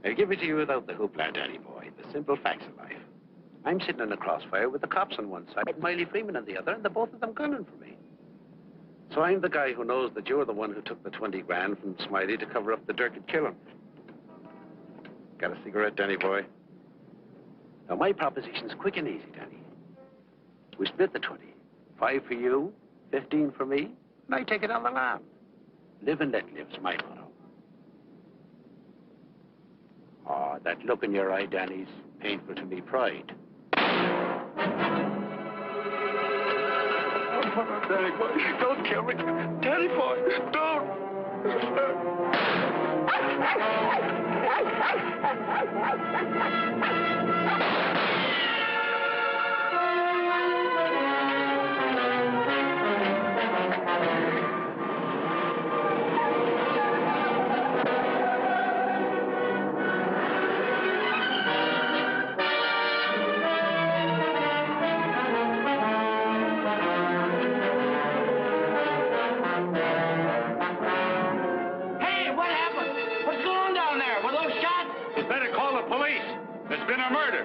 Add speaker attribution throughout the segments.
Speaker 1: I'll give it to you without the hoopla, Danny boy. The simple facts of life. I'm sitting in a crossfire with the cops on one side, Miley Freeman on the other, and the both of them gunning for me. So I'm the guy who knows that you're the one who took the 20 grand from Smiley to cover up the dirt and kill him. Got a cigarette, Danny boy? Now, my proposition's quick and easy, Danny. We split the 20. 5 for you, 15 for me, and I take it on the lam. Live and let live's my motto. Oh, that look in your eye, Danny's painful to me pride. Oh, Danny boy, don't kill me. Danny boy, don't.
Speaker 2: There's been a murder.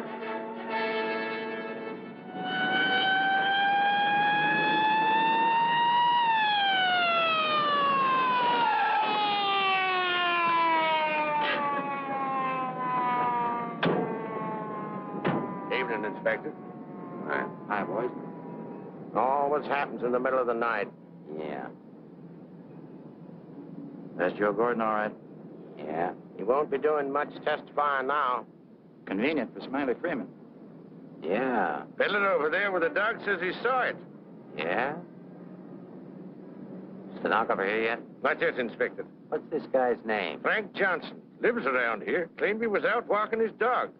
Speaker 3: Evening, Inspector.
Speaker 1: Hi, boys.
Speaker 3: Always happens in the middle of the night.
Speaker 1: Yeah.
Speaker 3: That's Joe Gordon, all right?
Speaker 1: Yeah.
Speaker 3: He won't be doing much testifying now.
Speaker 4: Convenient for Smiley Freeman.
Speaker 1: Yeah.
Speaker 3: Fiddling over there where the dog says he saw it.
Speaker 1: Yeah? Stenographer here yet?
Speaker 3: Not yet, Inspector.
Speaker 1: What's this guy's name?
Speaker 3: Frank Johnson. Lives around here. Claimed he was out walking his dog.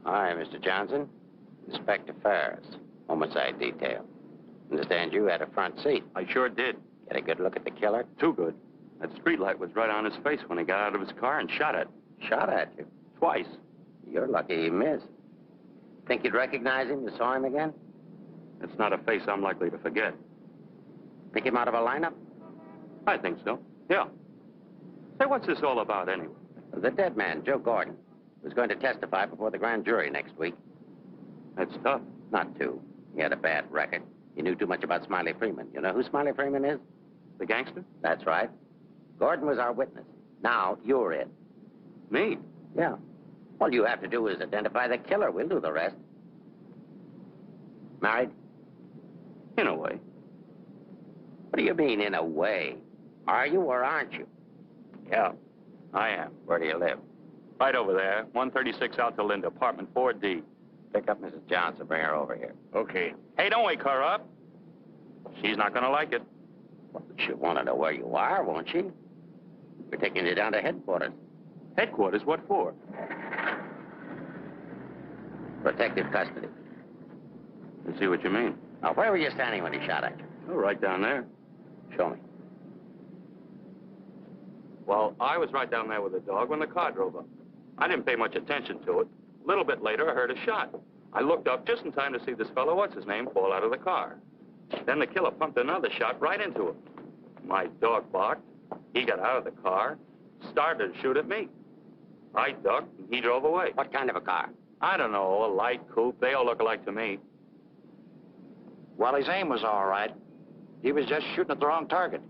Speaker 1: All right, Mr. Johnson. Inspector Ferris, homicide detail. Understand you had a front seat.
Speaker 4: I sure did.
Speaker 1: Get a good look at the killer?
Speaker 4: Too good. That streetlight was right on his face when he got out of his car and shot it.
Speaker 1: Shot at you?
Speaker 4: Twice.
Speaker 1: You're lucky he missed. Think you'd recognize him? You saw him again?
Speaker 4: It's not a face I'm likely to forget.
Speaker 1: Pick him out of a lineup?
Speaker 4: I think so. Yeah. Say, what's this all about anyway?
Speaker 1: The dead man, Joe Gordon, was going to testify before the grand jury next week.
Speaker 4: That's tough.
Speaker 1: Not too. He had a bad record. He knew too much about Smiley Freeman. You know who Smiley Freeman is?
Speaker 4: The gangster?
Speaker 1: That's right. Gordon was our witness. Now, you're it.
Speaker 4: Me?
Speaker 1: Yeah. All you have to do is identify the killer. We'll do the rest. Married?
Speaker 4: In a way.
Speaker 1: What do you mean, in a way? Are you or aren't you?
Speaker 4: Yeah, I am.
Speaker 1: Where do you live?
Speaker 4: Right over there, 136 Alta Linda, apartment 4D.
Speaker 1: Pick up Mrs. Johnson. Bring her over here.
Speaker 3: Okay.
Speaker 4: Hey, don't wake her up. She's not gonna like it.
Speaker 1: Well, she'll want to know where you are, won't she? We're taking you down to headquarters.
Speaker 4: Headquarters? What for?
Speaker 1: Protective custody.
Speaker 4: I see what you mean.
Speaker 1: Now, where were you standing when he shot at you?
Speaker 4: Oh, right down there.
Speaker 1: Show me.
Speaker 4: Well, I was right down there with the dog when the car drove up. I didn't pay much attention to it. A little bit later, I heard a shot. I looked up just in time to see this fellow, what's his name, fall out of the car. Then the killer pumped another shot right into him. My dog barked. He got out of the car, started to shoot at me. I ducked, and he drove away.
Speaker 1: What kind of a car?
Speaker 4: I don't know, a light coupe. They all look alike to me.
Speaker 5: Well, his aim was all right. He was just shooting at the wrong target.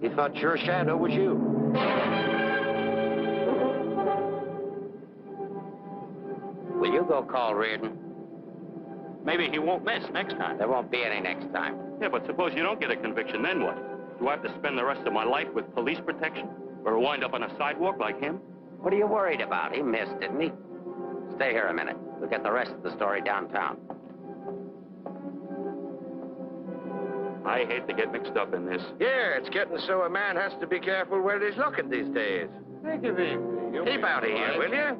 Speaker 5: He thought your shadow was you.
Speaker 1: Will you go call Sheridan?
Speaker 4: Maybe he won't miss next time.
Speaker 1: There won't be any next time.
Speaker 4: Yeah, but suppose you don't get a conviction, then what? Do I have to spend the rest of my life with police protection? Or wind up on a sidewalk like him?
Speaker 1: What are you worried about? He missed, didn't he? Stay here a minute. We'll get the rest of the story downtown.
Speaker 4: I hate to get mixed up in this.
Speaker 3: Yeah, it's getting so a man has to be careful where he's looking these days.
Speaker 1: Take it easy.
Speaker 3: Keep out of here, will you?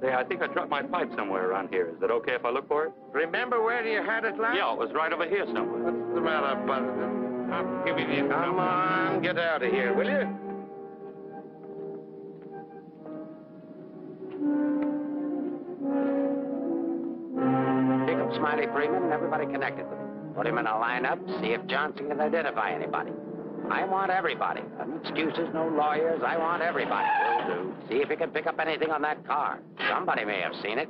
Speaker 4: Say, I think I dropped my pipe somewhere around here. Is it okay if I look for it?
Speaker 3: Remember where you had it last?
Speaker 4: Yeah, it was right over here somewhere.
Speaker 3: What's the matter, Buzzard? Give me the... Come on, get out of here, will you?
Speaker 1: Pick up Smiley Freeman and everybody connected with him. Put him in a lineup, see if Johnson can identify anybody.
Speaker 5: I want everybody. No excuses, no lawyers. I want everybody. Will do. See if you can pick up anything on that car. Somebody may have seen it.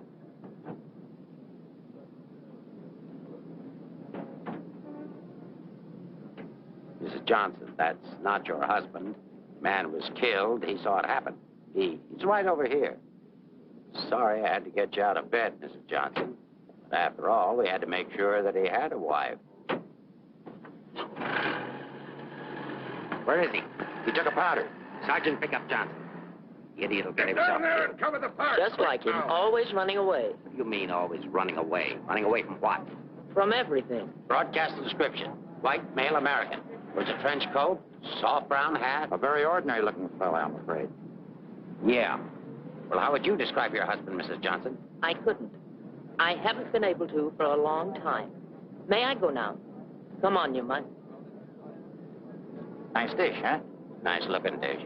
Speaker 5: Mrs. Johnson, that's not your husband. Man was killed. He saw it happen. He's right over here. Sorry I had to get you out of bed, Mrs. Johnson. But after all, we had to make sure that he had a wife. Where is he? He took a powder. Sergeant, pick up Johnson. The idiot will get himself
Speaker 3: Down there
Speaker 5: killed.
Speaker 3: and cover the park.
Speaker 6: Just like him, always running away.
Speaker 5: What do you mean always running away? Running away from what?
Speaker 6: From everything.
Speaker 5: Broadcast the description. White, male American. Wears a trench coat, soft brown hat. A very ordinary looking fellow, I'm afraid. Yeah. Well, how would you describe your husband, Mrs. Johnson?
Speaker 6: I couldn't. I haven't been able to for a long time. May I go now? Come on, you might.
Speaker 5: Nice dish, huh? Nice looking dish.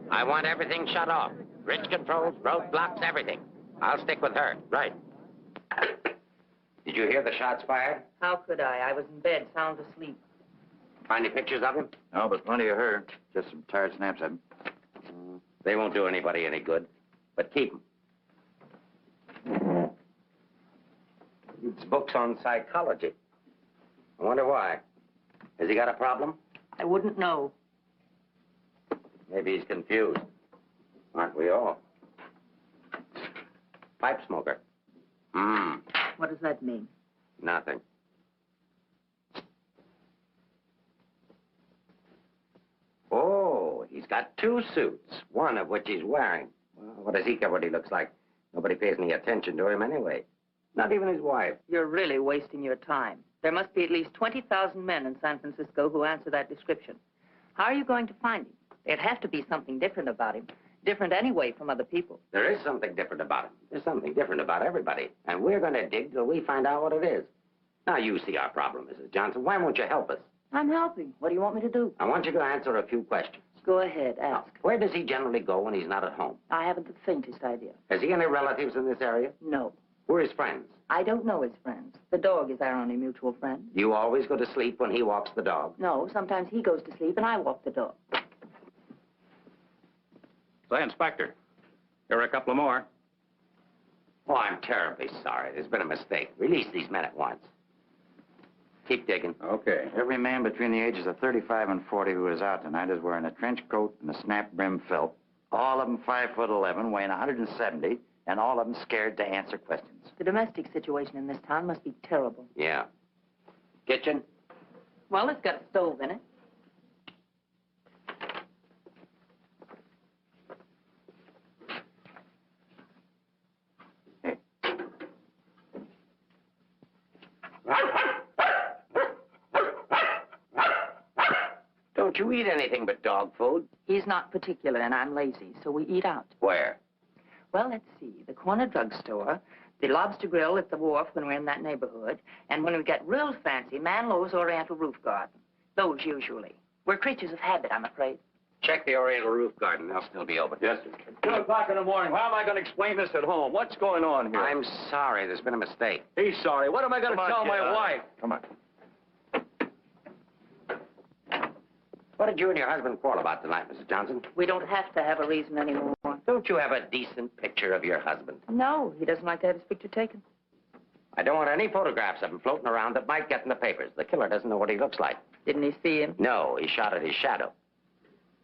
Speaker 5: I want everything shut off. Bridge controls, roadblocks, everything. I'll stick with her. Right. Did you hear the shots fired?
Speaker 6: How could I? I was in bed, sound asleep.
Speaker 5: Find any pictures of him?
Speaker 3: No, but plenty of her. Just some tired snaps of him.
Speaker 5: They won't do anybody any good. But keep them. It's books on psychology. I wonder why. Has he got a problem?
Speaker 6: I wouldn't know.
Speaker 5: Maybe he's confused. Aren't we all? Pipe smoker.
Speaker 6: What does that mean?
Speaker 5: Nothing. Oh, he's got 2 suits, one of which he's wearing. Well, what does he care what he looks like? Nobody pays any attention to him anyway. Not even his wife.
Speaker 6: You're really wasting your time. There must be at least 20,000 men in San Francisco who answer that description. How are you going to find him? There'd have to be something different about him. Different anyway from other people.
Speaker 5: There is something different about him. There's something different about everybody. And we're going to dig till we find out what it is. Now, you see our problem, Mrs. Johnson. Why won't you help us?
Speaker 6: I'm helping. What do you want me to do?
Speaker 5: I want you to answer a few questions.
Speaker 6: Go ahead, ask.
Speaker 5: Where does he generally go when he's not at home?
Speaker 6: I haven't the faintest idea.
Speaker 5: Has he any relatives in this area?
Speaker 6: No.
Speaker 5: Who are his friends?
Speaker 6: I don't know his friends. The dog is our only mutual friend.
Speaker 5: Do you always go to sleep when he walks the dog?
Speaker 6: No, sometimes he goes to sleep and I walk the dog.
Speaker 4: Say, Inspector, here are a couple of more.
Speaker 5: Oh, I'm terribly sorry. There's been a mistake. Release these men at once. Keep digging.
Speaker 3: Okay. Every man between the ages of 35 and 40 who is out tonight is wearing a trench coat and a snap brim felt. All of them 5'11", weighing 170, and all of them scared to answer questions.
Speaker 6: The domestic situation in this town must be terrible.
Speaker 5: Yeah. Kitchen?
Speaker 6: Well, it's got a stove in it.
Speaker 5: Don't you eat anything but dog food?
Speaker 6: He's not particular and I'm lazy, so we eat out.
Speaker 5: Where?
Speaker 6: Well, let's see. The corner drugstore, the Lobster Grill at the wharf when we're in that neighborhood, and when we get real fancy, Manlow's Oriental Roof Garden. Those usually. We're creatures of habit, I'm afraid.
Speaker 5: Check the Oriental Roof Garden. They'll still be open.
Speaker 4: Yes, sir. 2 o'clock in the morning. How am I going to explain this at home? What's going on here?
Speaker 5: I'm sorry. There's been a mistake.
Speaker 4: He's sorry. What am I going to tell my wife?
Speaker 3: Come on.
Speaker 5: What did you and your husband quarrel about tonight, Mrs. Johnson?
Speaker 6: We don't have to have a reason anymore.
Speaker 5: Don't you have a decent picture of your husband?
Speaker 6: No, he doesn't like to have his picture taken.
Speaker 5: I don't want any photographs of him floating around that might get in the papers. The killer doesn't know what he looks like.
Speaker 6: Didn't he see him?
Speaker 5: No, he shot at his shadow.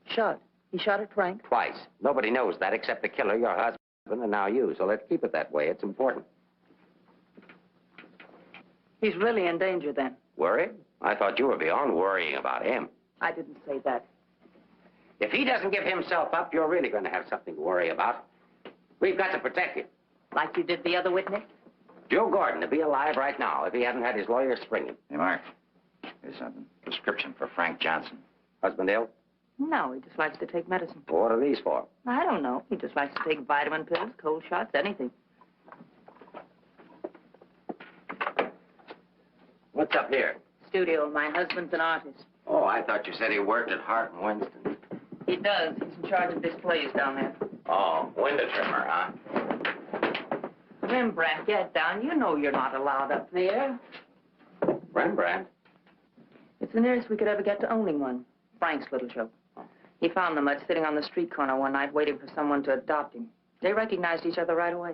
Speaker 6: Shot. He shot at Frank?
Speaker 5: Twice. Nobody knows that except the killer, your husband, and now you. So let's keep it that way. It's important.
Speaker 6: He's really in danger then.
Speaker 5: Worried? I thought you were beyond worrying about him.
Speaker 6: I didn't say that.
Speaker 5: If he doesn't give himself up, you're really going to have something to worry about. We've got to protect you.
Speaker 6: Like you did the other witness?
Speaker 5: Joe Gordon would be alive right now if he hadn't had his lawyer spring him.
Speaker 3: Hey, Mark. Here's something. Prescription for Frank Johnson.
Speaker 5: Husband ill?
Speaker 6: No, he just likes to take medicine.
Speaker 5: What are these for?
Speaker 6: I don't know. He just likes to take vitamin pills, cold shots, anything.
Speaker 5: What's up here?
Speaker 6: Studio. My husband's an artist.
Speaker 5: Oh, I thought you said he worked at Hart and Winston.
Speaker 6: He does. He's in charge of displays down there.
Speaker 5: Oh, window trimmer, huh?
Speaker 6: Rembrandt, get down. You know you're not allowed up there.
Speaker 5: Rembrandt?
Speaker 6: It's the nearest we could ever get to owning one. Frank's little joke. He found the mutt sitting on the street corner one night waiting for someone to adopt him. They recognized each other right away.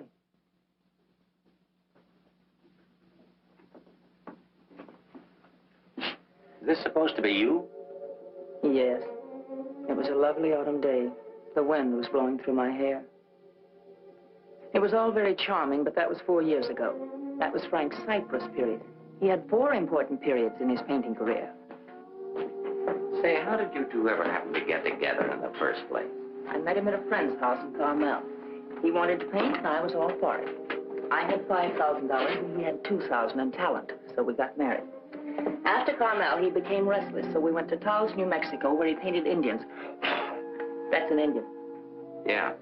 Speaker 5: Is this supposed to be you?
Speaker 6: Yes. It was a lovely autumn day. The wind was blowing through my hair. It was all very charming, but that was 4 years ago. That was Frank's Cyprus period. He had 4 important periods in his painting career.
Speaker 5: Say, how did you two ever happen to get together in the first place?
Speaker 6: I met him at a friend's house in Carmel. He wanted to paint, and I was all for it. I had $5,000, and he had $2,000 in talent, so we got married. After Carmel, he became restless, so we went to Taos, New Mexico, where he painted Indians. That's an Indian.
Speaker 5: Yeah.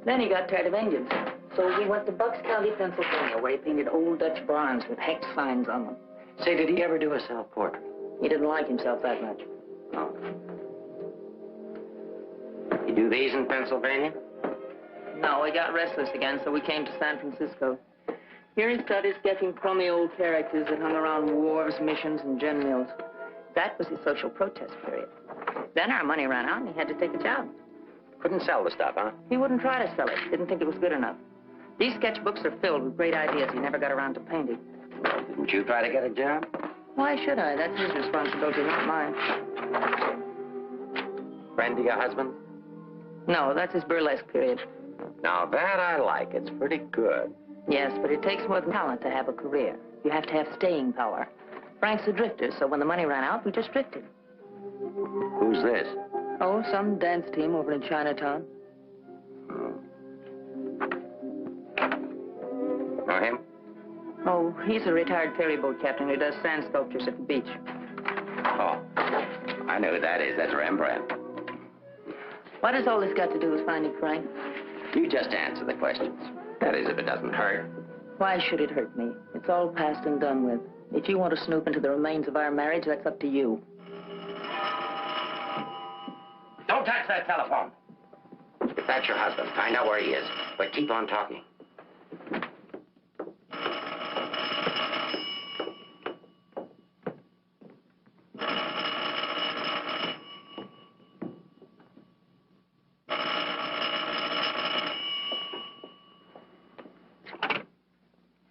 Speaker 6: Then he got tired of Indians, so we went to Bucks County, Pennsylvania, where he painted old Dutch barns with hex signs on them.
Speaker 5: Say, did he ever do a self-portrait?
Speaker 6: He didn't like himself that much.
Speaker 5: Oh. You do these in Pennsylvania?
Speaker 6: No, he got restless again, so we came to San Francisco. Here he started sketching crummy old characters that hung around wharves, missions, and gin mills. That was his social protest period. Then our money ran out, and he had to take a job.
Speaker 5: Couldn't sell the stuff, huh?
Speaker 6: He wouldn't try to sell it. Didn't think it was good enough. These sketchbooks are filled with great ideas he never got around to painting.
Speaker 5: Well, didn't you try to get a job?
Speaker 6: Why should I? That's his responsibility, not mine.
Speaker 5: Friend of your husband?
Speaker 6: No, that's his burlesque period.
Speaker 5: Now, that I like. It's pretty good.
Speaker 6: Yes, but it takes more than talent to have a career. You have to have staying power. Frank's a drifter, so when the money ran out, we just drifted.
Speaker 5: Who's this?
Speaker 6: Oh, some dance team over in Chinatown.
Speaker 5: Know him?
Speaker 6: Oh, he's a retired ferry boat captain who does sand sculptures at the beach.
Speaker 5: Oh, I know who that is. That's Rembrandt.
Speaker 6: What has all this got to do with finding Frank?
Speaker 5: You just answer the questions. That is, if it doesn't hurt.
Speaker 6: Why should it hurt me? It's all past and done with. If you want to snoop into the remains of our marriage, that's up to you.
Speaker 5: Don't touch that telephone. If that's your husband, find out where he is. But keep on talking.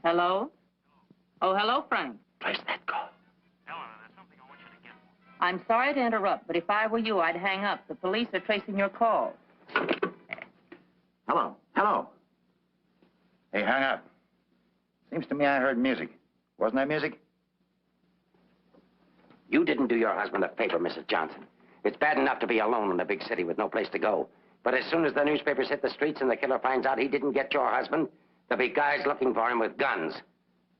Speaker 6: Hello? Oh, hello, Frank.
Speaker 5: Place that call.
Speaker 2: Eleanor, there's something I want you to get.
Speaker 6: I'm sorry to interrupt, but if I were you, I'd hang up. The police are tracing your call.
Speaker 3: Hello. Hello. Hey, hang up. Seems to me I heard music. Wasn't that music?
Speaker 5: You didn't do your husband a favor, Mrs. Johnson. It's bad enough to be alone in a big city with no place to go. But as soon as the newspapers hit the streets and the killer finds out he didn't get your husband, there'll be guys looking for him with guns.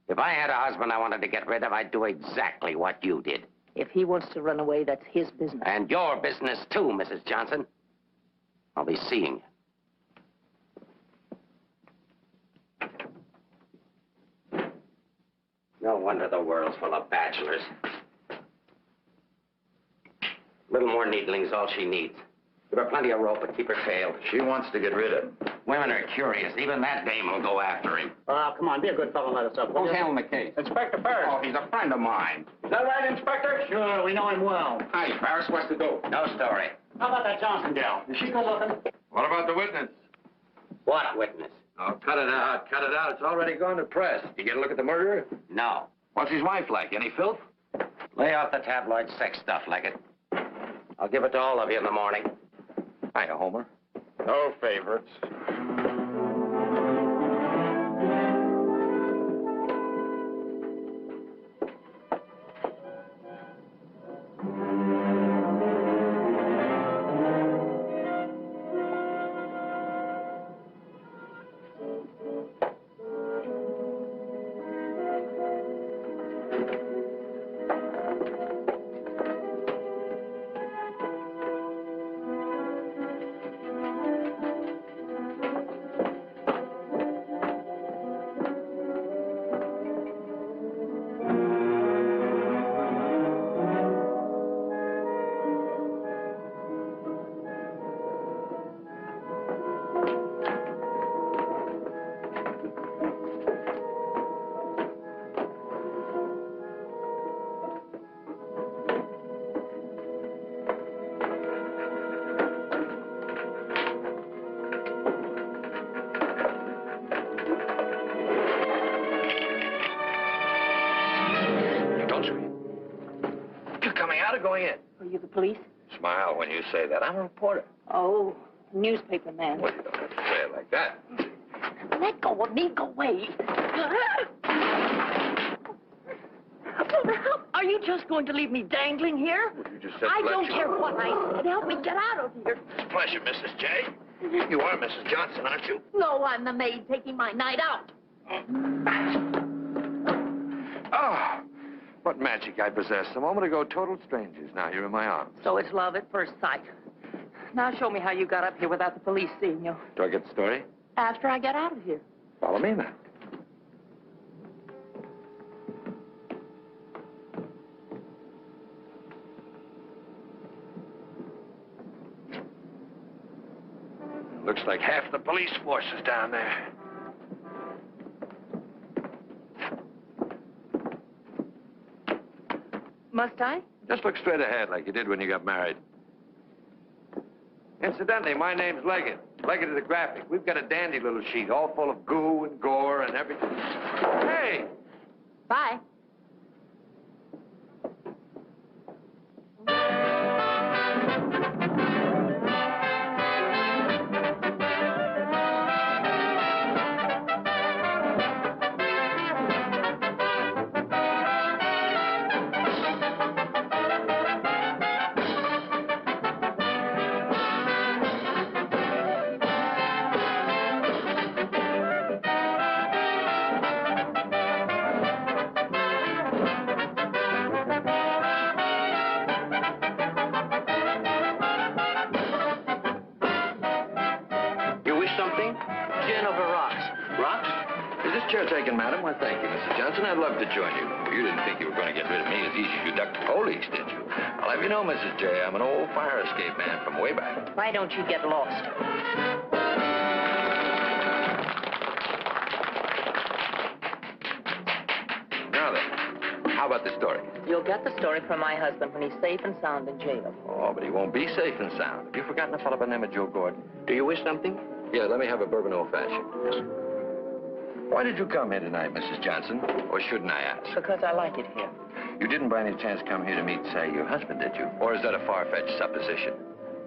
Speaker 5: If I had a husband I wanted to get rid of, I'd do exactly what you did.
Speaker 6: If he wants to run away, that's his business.
Speaker 5: And your business, too, Mrs. Johnson. I'll be seeing you. No wonder the world's full of bachelors. A little more needling's all she needs. Give her plenty of rope, but keep her tail.
Speaker 3: She wants to get rid of him.
Speaker 5: Women are curious. Even that dame will go after him.
Speaker 2: Come on, be a good fellow and let us up.
Speaker 4: Who's handling the case?
Speaker 2: Inspector Ferris.
Speaker 4: Oh, he's a friend of mine.
Speaker 2: Is that right, Inspector? Sure, we know him well.
Speaker 4: Hi, Ferris. What's the dope?
Speaker 5: No story.
Speaker 2: How about that Johnson gal? Is she good looking?
Speaker 4: What about the witness?
Speaker 5: What witness?
Speaker 4: Oh, cut it out. Cut it out. It's already gone to press. You get a look at the murderer?
Speaker 5: No.
Speaker 4: What's his wife like? Any filth?
Speaker 5: Lay off the tabloid sex stuff like it. I'll give it to all of you in the morning.
Speaker 4: Hiya, Homer.
Speaker 2: No favorites.
Speaker 6: police?
Speaker 7: Smile when you say that. I'm a reporter.
Speaker 6: Oh, newspaper man.
Speaker 7: Well, you don't have to say it like that.
Speaker 6: Let go of me. Go away. Are you just going to leave me dangling here?
Speaker 7: Well, you just said
Speaker 6: I
Speaker 7: to let
Speaker 6: don't
Speaker 7: you-
Speaker 6: care what I said. Help me get out of here.
Speaker 7: Pleasure, Mrs. J. You are Mrs. Johnson, aren't you?
Speaker 6: No, I'm the maid taking my night out.
Speaker 7: Oh, what magic I possess. A moment ago, total strangers. Now you're in my arms.
Speaker 6: So it's love at first sight. Now show me how you got up here without the police seeing you.
Speaker 7: Do I get the story?
Speaker 6: After I get out of here.
Speaker 7: Follow me, then. Looks like half the police force is down there.
Speaker 6: Must I?
Speaker 7: Just look straight ahead like you did when you got married. Incidentally, my name's Leggett. Leggett of the Graphic. We've got a dandy little sheet, all full of goo and gore and everything. Hey!
Speaker 6: Bye.
Speaker 7: Taken, madam. Why, thank you, Mrs. Johnson. I'd love to join you. Well, you didn't think you were going to get rid of me as easy as you ducked the police, did you? I'll have you know, Mrs. J, I'm an old fire escape man from way back.
Speaker 6: Why don't you get lost?
Speaker 7: Now then, how about the story?
Speaker 6: You'll get the story from my husband when he's safe and sound in jail.
Speaker 7: Oh, but he won't be safe and sound. Have you forgotten a fellow by the name of Joe Gordon?
Speaker 5: Do you wish something?
Speaker 7: Yeah, let me have a bourbon old-fashioned. Yes. Why did you come here tonight, Mrs. Johnson? Or shouldn't I ask?
Speaker 6: Because I like it here.
Speaker 7: You didn't by any chance come here to meet, say, your husband, did you? Or is that a far-fetched supposition?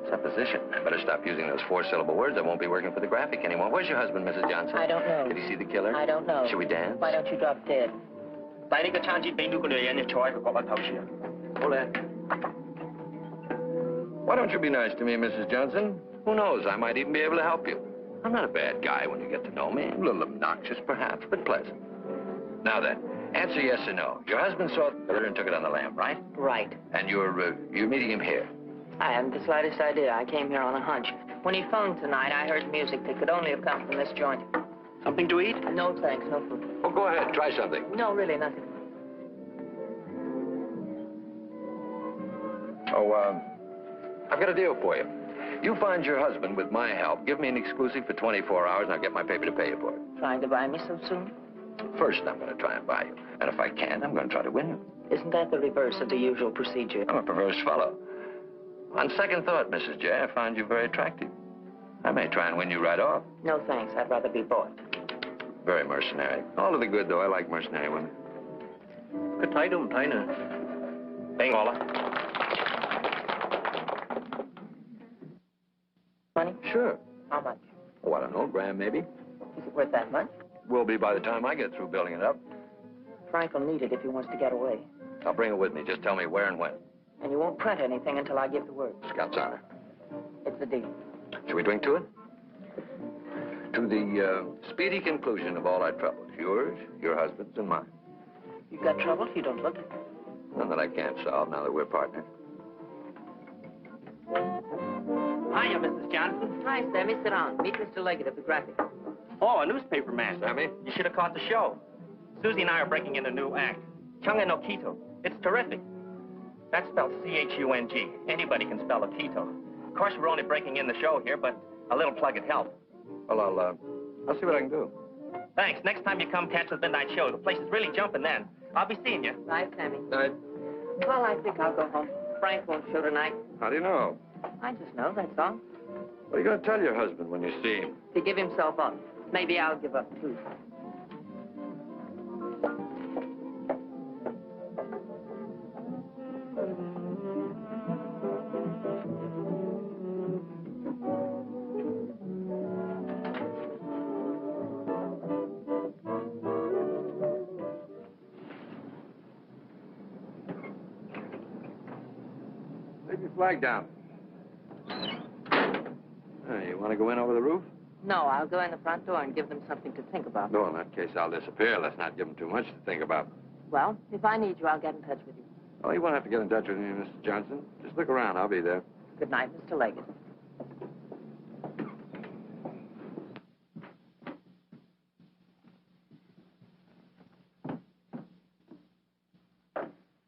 Speaker 7: Supposition? I better stop using those four-syllable words. I won't be working for the Graphic anymore. Where's your husband, Mrs. Johnson?
Speaker 6: I don't know.
Speaker 7: Did he see the killer?
Speaker 6: I don't know.
Speaker 7: Should we dance?
Speaker 6: Why don't you drop dead?
Speaker 2: 帶呢個餐紙俾呢個女人，你坐喺個角落頭處啊！好咧。
Speaker 7: Why don't you be nice to me, Mrs. Johnson? Who knows? I might even be able to help you. I'm not a bad guy when you get to know me. A little obnoxious, perhaps, but pleasant. Now then, answer yes or no. Your husband saw the killer and took it on the lam, right?
Speaker 6: Right.
Speaker 7: And you're meeting him here?
Speaker 6: I haven't the slightest idea. I came here on a hunch. When he phoned tonight, I heard music that could only have come from this joint.
Speaker 5: Something to eat?
Speaker 6: No, thanks. No food.
Speaker 7: Well, go ahead. Try something.
Speaker 6: No, really, nothing.
Speaker 7: Oh, I've got a deal for you. You find your husband with my help. Give me an exclusive for 24 hours, and I'll get my paper to pay you for it.
Speaker 6: Trying to buy me so soon?
Speaker 7: First, I'm going to try and buy you. And if I can, I'm going to try to win you.
Speaker 6: Isn't that the reverse of the usual procedure?
Speaker 7: I'm a perverse fellow. On second thought, Mrs. J, I find you very attractive. I may try and win you right off.
Speaker 6: No, thanks. I'd rather be bought.
Speaker 7: Very mercenary. All to the good, though. I like mercenary women.
Speaker 5: 佢睇都唔睇呢？俾我啦。
Speaker 6: Money?
Speaker 7: Sure.
Speaker 6: How much?
Speaker 7: Oh, I don't know, grand maybe.
Speaker 6: Is it worth that much?
Speaker 7: Will be by the time I get through building it up.
Speaker 6: Frank will need it if he wants to get away.
Speaker 7: I'll bring it with me. Just tell me where and when.
Speaker 6: And you won't print anything until I give the word.
Speaker 7: Scout's honor.
Speaker 6: It's the deal.
Speaker 7: Shall we drink to it? To the speedy conclusion of all our troubles. Yours, your husband's, and mine.
Speaker 6: You've got trouble if you don't look it.
Speaker 7: None that I can't solve now that we're partners.
Speaker 2: Hiya, Mrs. Johnson.
Speaker 6: Hi, Sammy. Sit down. Meet Mr. Leggett of the Graphic.
Speaker 2: Oh, a newspaper man.
Speaker 7: Sammy?
Speaker 2: You should have caught the show. Susie and I are breaking in a new act. Chunga no Quito. It's terrific. That's spelled C-H-U-N-G. Anybody can spell a Quito. Of course, we're only breaking in the show here, but a little plug would help.
Speaker 7: Well, I'll see what I can do.
Speaker 2: Thanks. Next time you come catch the midnight show, the place is really jumping then. I'll be seeing you.
Speaker 6: Bye, Sammy.
Speaker 7: Night.
Speaker 6: Well, I think I'll go home. Frank won't show tonight.
Speaker 7: How do you know?
Speaker 6: I just know, that's all.
Speaker 7: What are you going to tell your husband when you see him?
Speaker 6: To give himself up. Maybe I'll give up, too.
Speaker 7: Take your flag down. You want to go in over the roof?
Speaker 6: No, I'll go in the front door and give them something to think about.
Speaker 7: No, in that case, I'll disappear. Let's not give them too much to think about.
Speaker 6: Well, if I need you, I'll get in touch with you.
Speaker 7: Oh, you won't have to get in touch with me, Mr. Johnson. Just look around. I'll be there.
Speaker 6: Good night, Mr. Leggett.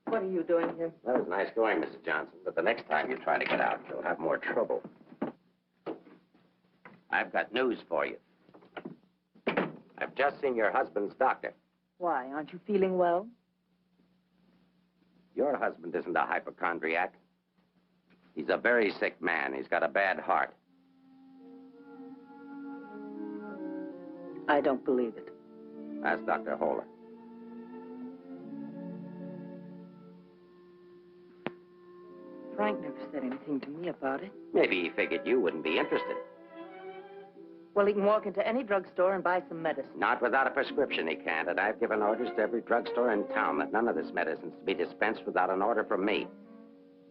Speaker 6: What are you doing here?
Speaker 5: That was nice going, Mrs. Johnson, but the next time you try to get out, you'll have more trouble. I've got news for you. I've just seen your husband's doctor.
Speaker 6: Why, aren't you feeling well?
Speaker 5: Your husband isn't a hypochondriac. He's a very sick man. He's got a bad heart.
Speaker 6: I don't believe it.
Speaker 5: Ask Dr. Holler.
Speaker 6: Frank never said anything to me about it.
Speaker 5: Maybe he figured you wouldn't be interested.
Speaker 6: Well, he can walk into any drugstore and buy some medicine.
Speaker 5: Not without a prescription, he can't. And I've given orders to every drugstore in town that none of this medicine's to be dispensed without an order from me.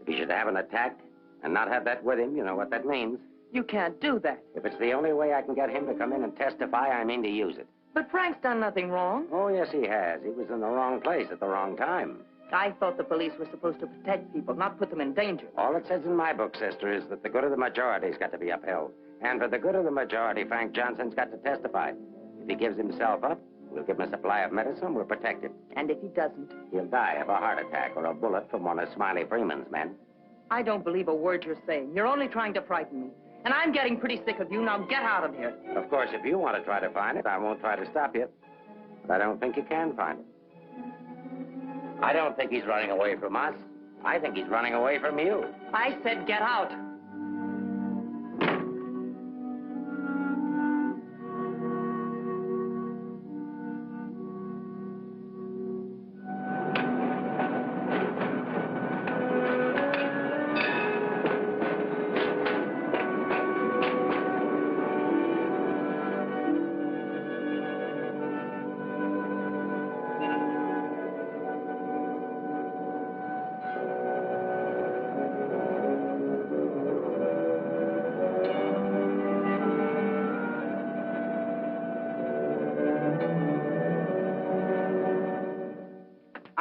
Speaker 5: If he should have an attack and not have that with him, you know what that means.
Speaker 6: You can't do that.
Speaker 5: If it's the only way I can get him to come in and testify, I mean to use it.
Speaker 6: But Frank's done nothing wrong.
Speaker 5: Oh, yes, he has. He was in the wrong place at the wrong time.
Speaker 6: I thought the police were supposed to protect people, not put them in danger.
Speaker 5: All it says in my book, sister, is that the good of the majority's got to be upheld. And for the good of the majority, Frank Johnson's got to testify. If he gives himself up, we'll give him a supply of medicine, we'll protect him.
Speaker 6: And if he doesn't?
Speaker 5: He'll die of a heart attack or a bullet from one of Smiley Freeman's men.
Speaker 6: I don't believe a word you're saying. You're only trying to frighten me. And I'm getting pretty sick of you. Now get out of here.
Speaker 5: Of course, if you want to try to find it, I won't try to stop you. But I don't think you can find it. I don't think he's running away from us. I think he's running away from you.
Speaker 6: I said get out.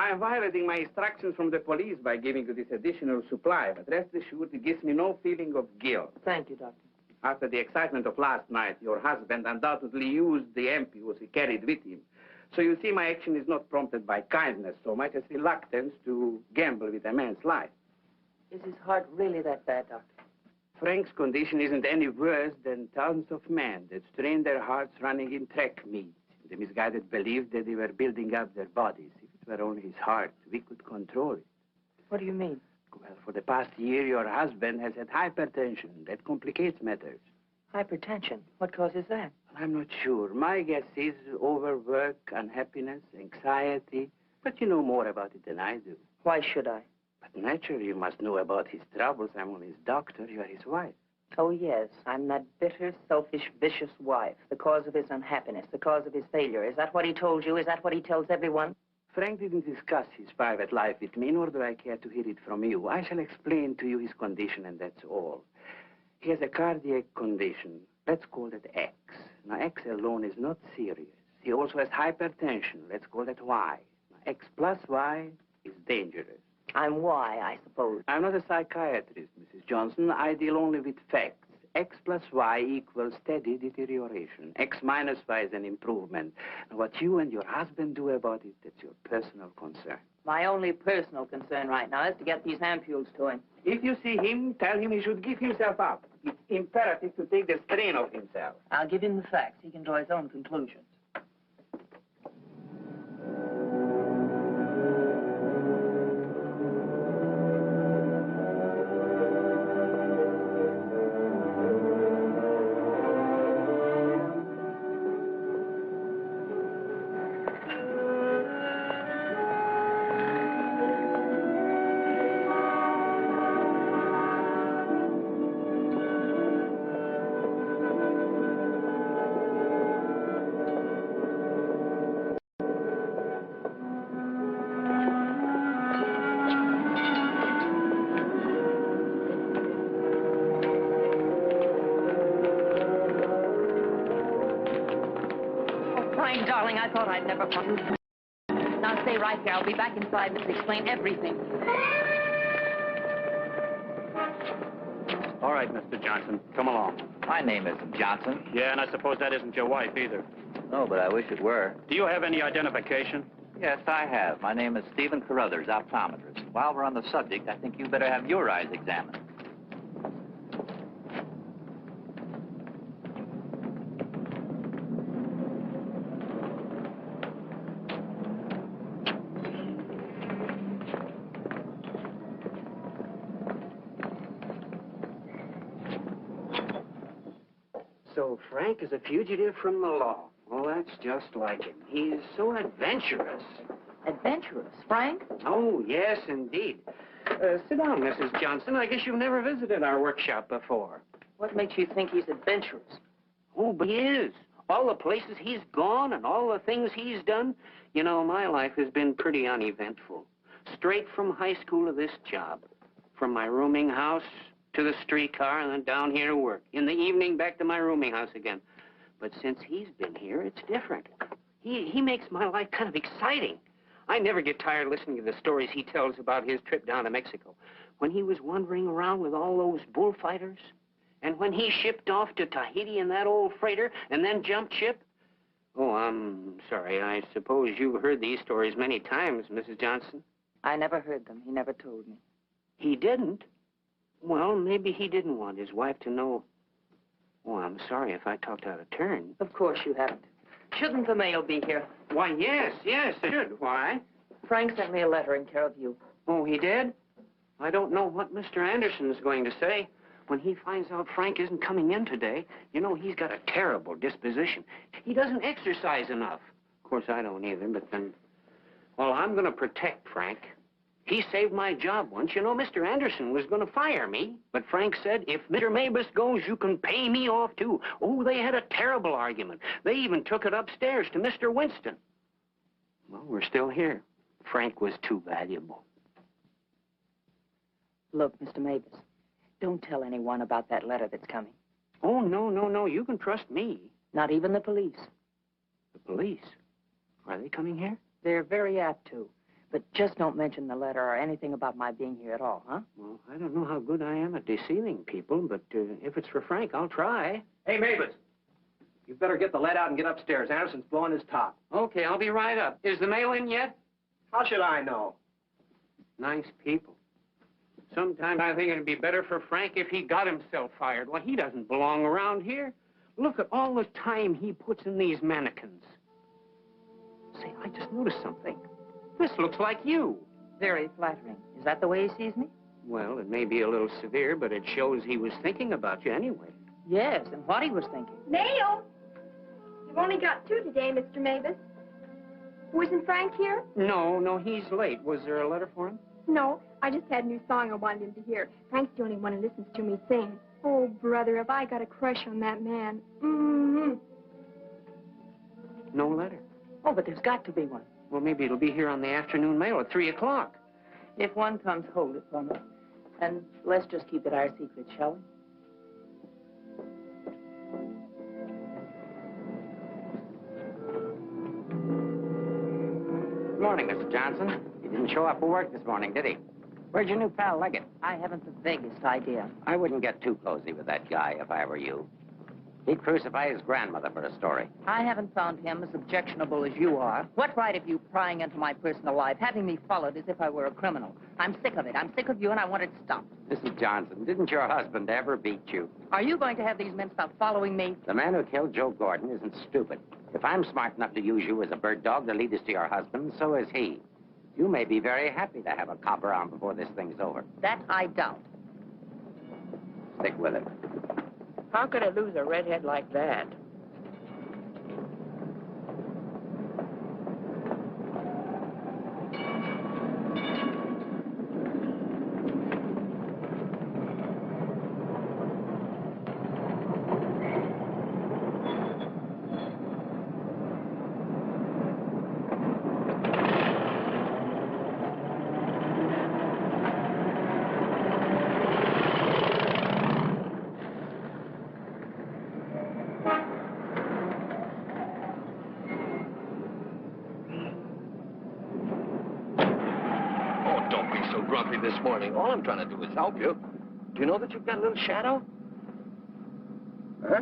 Speaker 8: I am violating my instructions from the police by giving you this additional supply, but rest assured it gives me no feeling of guilt.
Speaker 6: Thank you, Doctor.
Speaker 8: After the excitement of last night, your husband undoubtedly used the ampoules he carried with him. So you see, my action is not prompted by kindness so much as reluctance to gamble with a man's life.
Speaker 6: Is his heart really that bad, Doctor?
Speaker 8: Frank's condition isn't any worse than thousands of men that strain their hearts running in track meets. The misguided belief that they were building up their bodies. If it were only his heart, we could control it.
Speaker 6: What do you mean?
Speaker 8: Well, for the past year, your husband has had hypertension. That complicates matters.
Speaker 6: Hypertension. What causes that?
Speaker 8: I'm not sure. My guess is overwork, unhappiness, anxiety. But you know more about it than I do.
Speaker 6: Why should I?
Speaker 8: But naturally, you must know about his troubles. I'm only his doctor. You are his wife.
Speaker 6: Oh, yes. I'm that bitter, selfish, vicious wife. The cause of his unhappiness, the cause of his failure. Is that what he told you? Is that what he tells everyone?
Speaker 8: Frank didn't discuss his private life with me, nor do I care to hear it from you. I shall explain to you his condition, and that's all. He has a cardiac condition. Let's call it X. Now, X alone is not serious. He also has hypertension. Let's call it Y. Now, X plus Y is dangerous.
Speaker 6: I'm Y, I suppose.
Speaker 8: I'm not a psychiatrist, Mrs. Johnson. I deal only with facts. X plus Y equals steady deterioration. X minus Y is an improvement. Now, what you and your husband do about it, that's your personal concern.
Speaker 6: My only personal concern right now is to get these ampoules to him.
Speaker 8: If you see him, tell him he should give himself up. It's imperative to take the strain off himself.
Speaker 6: I'll give him the facts. He can draw his own conclusions. sorry, darling. I thought I'd never find you. Now stay right here. I'll be back in 5 minutes to explain everything.
Speaker 8: All right, Mr. Johnson, come along.
Speaker 9: My name isn't Johnson.
Speaker 8: Yeah, and I suppose that isn't your wife either.
Speaker 9: No, but I wish it were.
Speaker 8: Do you have any identification?
Speaker 9: Yes, I have. My name is Stephen Carruthers, optometrist. While we're on the subject, I think you better have your eyes examined.
Speaker 8: So Frank is a fugitive from the law. Well, that's just like him. He is so adventurous.
Speaker 6: Adventurous, Frank?
Speaker 8: Oh, yes, indeed. Sit down, Mrs. Johnson. I guess you've never visited our workshop before.
Speaker 6: What makes you think he's adventurous?
Speaker 8: Oh, but he is. All the places he's gone and all the things he's done. You know, my life has been pretty uneventful. Straight from high school to this job. From my rooming house to the streetcar and then down here to work. In the evening, back to my rooming house again. But since he's been here, it's different. He makes my life kind of exciting. I never get tired listening to the stories he tells about his trip down to Mexico. When he was wandering around with all those bullfighters. And when he shipped off to Tahiti in that old freighter and then jumped ship. Oh, I'm sorry. I suppose you've heard these stories many times, Mrs. Johnson.
Speaker 6: I never heard them. He never told me.
Speaker 8: He didn't? Well, maybe he didn't want his wife to know. Oh, I'm sorry if I talked out of turn.
Speaker 6: Of course you haven't. Shouldn't the mail be here?
Speaker 8: Why, yes, it should. Why?
Speaker 6: Frank sent me a letter in care of you.
Speaker 8: Oh, he did? I don't know what Mr. Anderson is going to say. When he finds out Frank isn't coming in today, you know, he's got a terrible disposition. He doesn't exercise enough. Of course, I don't either, but then... Well, I'm going to protect Frank. He saved my job once. You know, Mr. Anderson was going to fire me. But Frank said, if Mr. Mabus goes, you can pay me off, too. Oh, they had a terrible argument. They even took it upstairs to Mr. Winston. Well, we're still here. Frank was too valuable.
Speaker 6: Look, Mr. Mabus, don't tell anyone about that letter that's coming.
Speaker 8: Oh, no. You can trust me.
Speaker 6: Not even the police.
Speaker 8: The police? Are they coming here?
Speaker 6: They're very apt to. But just don't mention the letter or anything about my being here at all, huh?
Speaker 8: Well, I don't know how good I am at deceiving people, but if it's for Frank, I'll try.
Speaker 2: Hey, Mavis, you better get the lead out and get upstairs. Anderson's blowing his top.
Speaker 8: Okay, I'll be right up. Is the mail in yet?
Speaker 2: How should I know?
Speaker 8: Nice people. Sometimes I think it'd be better for Frank if he got himself fired. Well, he doesn't belong around here. Look at all the time he puts in these mannequins. Say, I just noticed something. This looks like you.
Speaker 6: Very flattering. Is that the way he sees me?
Speaker 8: Well, it may be a little severe, but it shows he was thinking about you anyway.
Speaker 6: Yes, and what he was thinking.
Speaker 10: Mail? You've only got 2 today, Mr. Mavis. Wasn't Frank here?
Speaker 8: No, he's late. Was there a letter for him?
Speaker 10: No, I just had a new song I wanted him to hear. Frank's the only one who listens to me sing. Oh, brother, have I got a crush on that man. Mm-hmm.
Speaker 8: No letter.
Speaker 6: Oh, but there's got to be one.
Speaker 8: Well, maybe it'll be here on the afternoon mail at 3 o'clock.
Speaker 6: If one comes, hold it for me. And let's just keep it our secret, shall we?
Speaker 5: Good morning, Mr. Johnson. He didn't show up for work this morning, did he? Where's your new pal, Leggett?
Speaker 6: I haven't the vaguest idea.
Speaker 5: I wouldn't get too cozy with that guy if I were you. He'd crucify his grandmother for a story.
Speaker 6: I haven't found him as objectionable as you are. What right have you prying into my personal life, having me followed as if I were a criminal? I'm sick of it. I'm sick of you, and I want it stopped.
Speaker 5: Mrs. Johnson, didn't your husband ever beat you?
Speaker 6: Are you going to have these men stop following me?
Speaker 5: The man who killed Joe Gordon isn't stupid. If I'm smart enough to use you as a bird dog to lead us to your husband, so is he. You may be very happy to have a copper on before this thing's over.
Speaker 6: That I doubt.
Speaker 5: Stick with it.
Speaker 6: How could I lose a redhead like that?
Speaker 7: me this morning. All I'm trying to do is help you. Do you know that you've got a little shadow? Huh?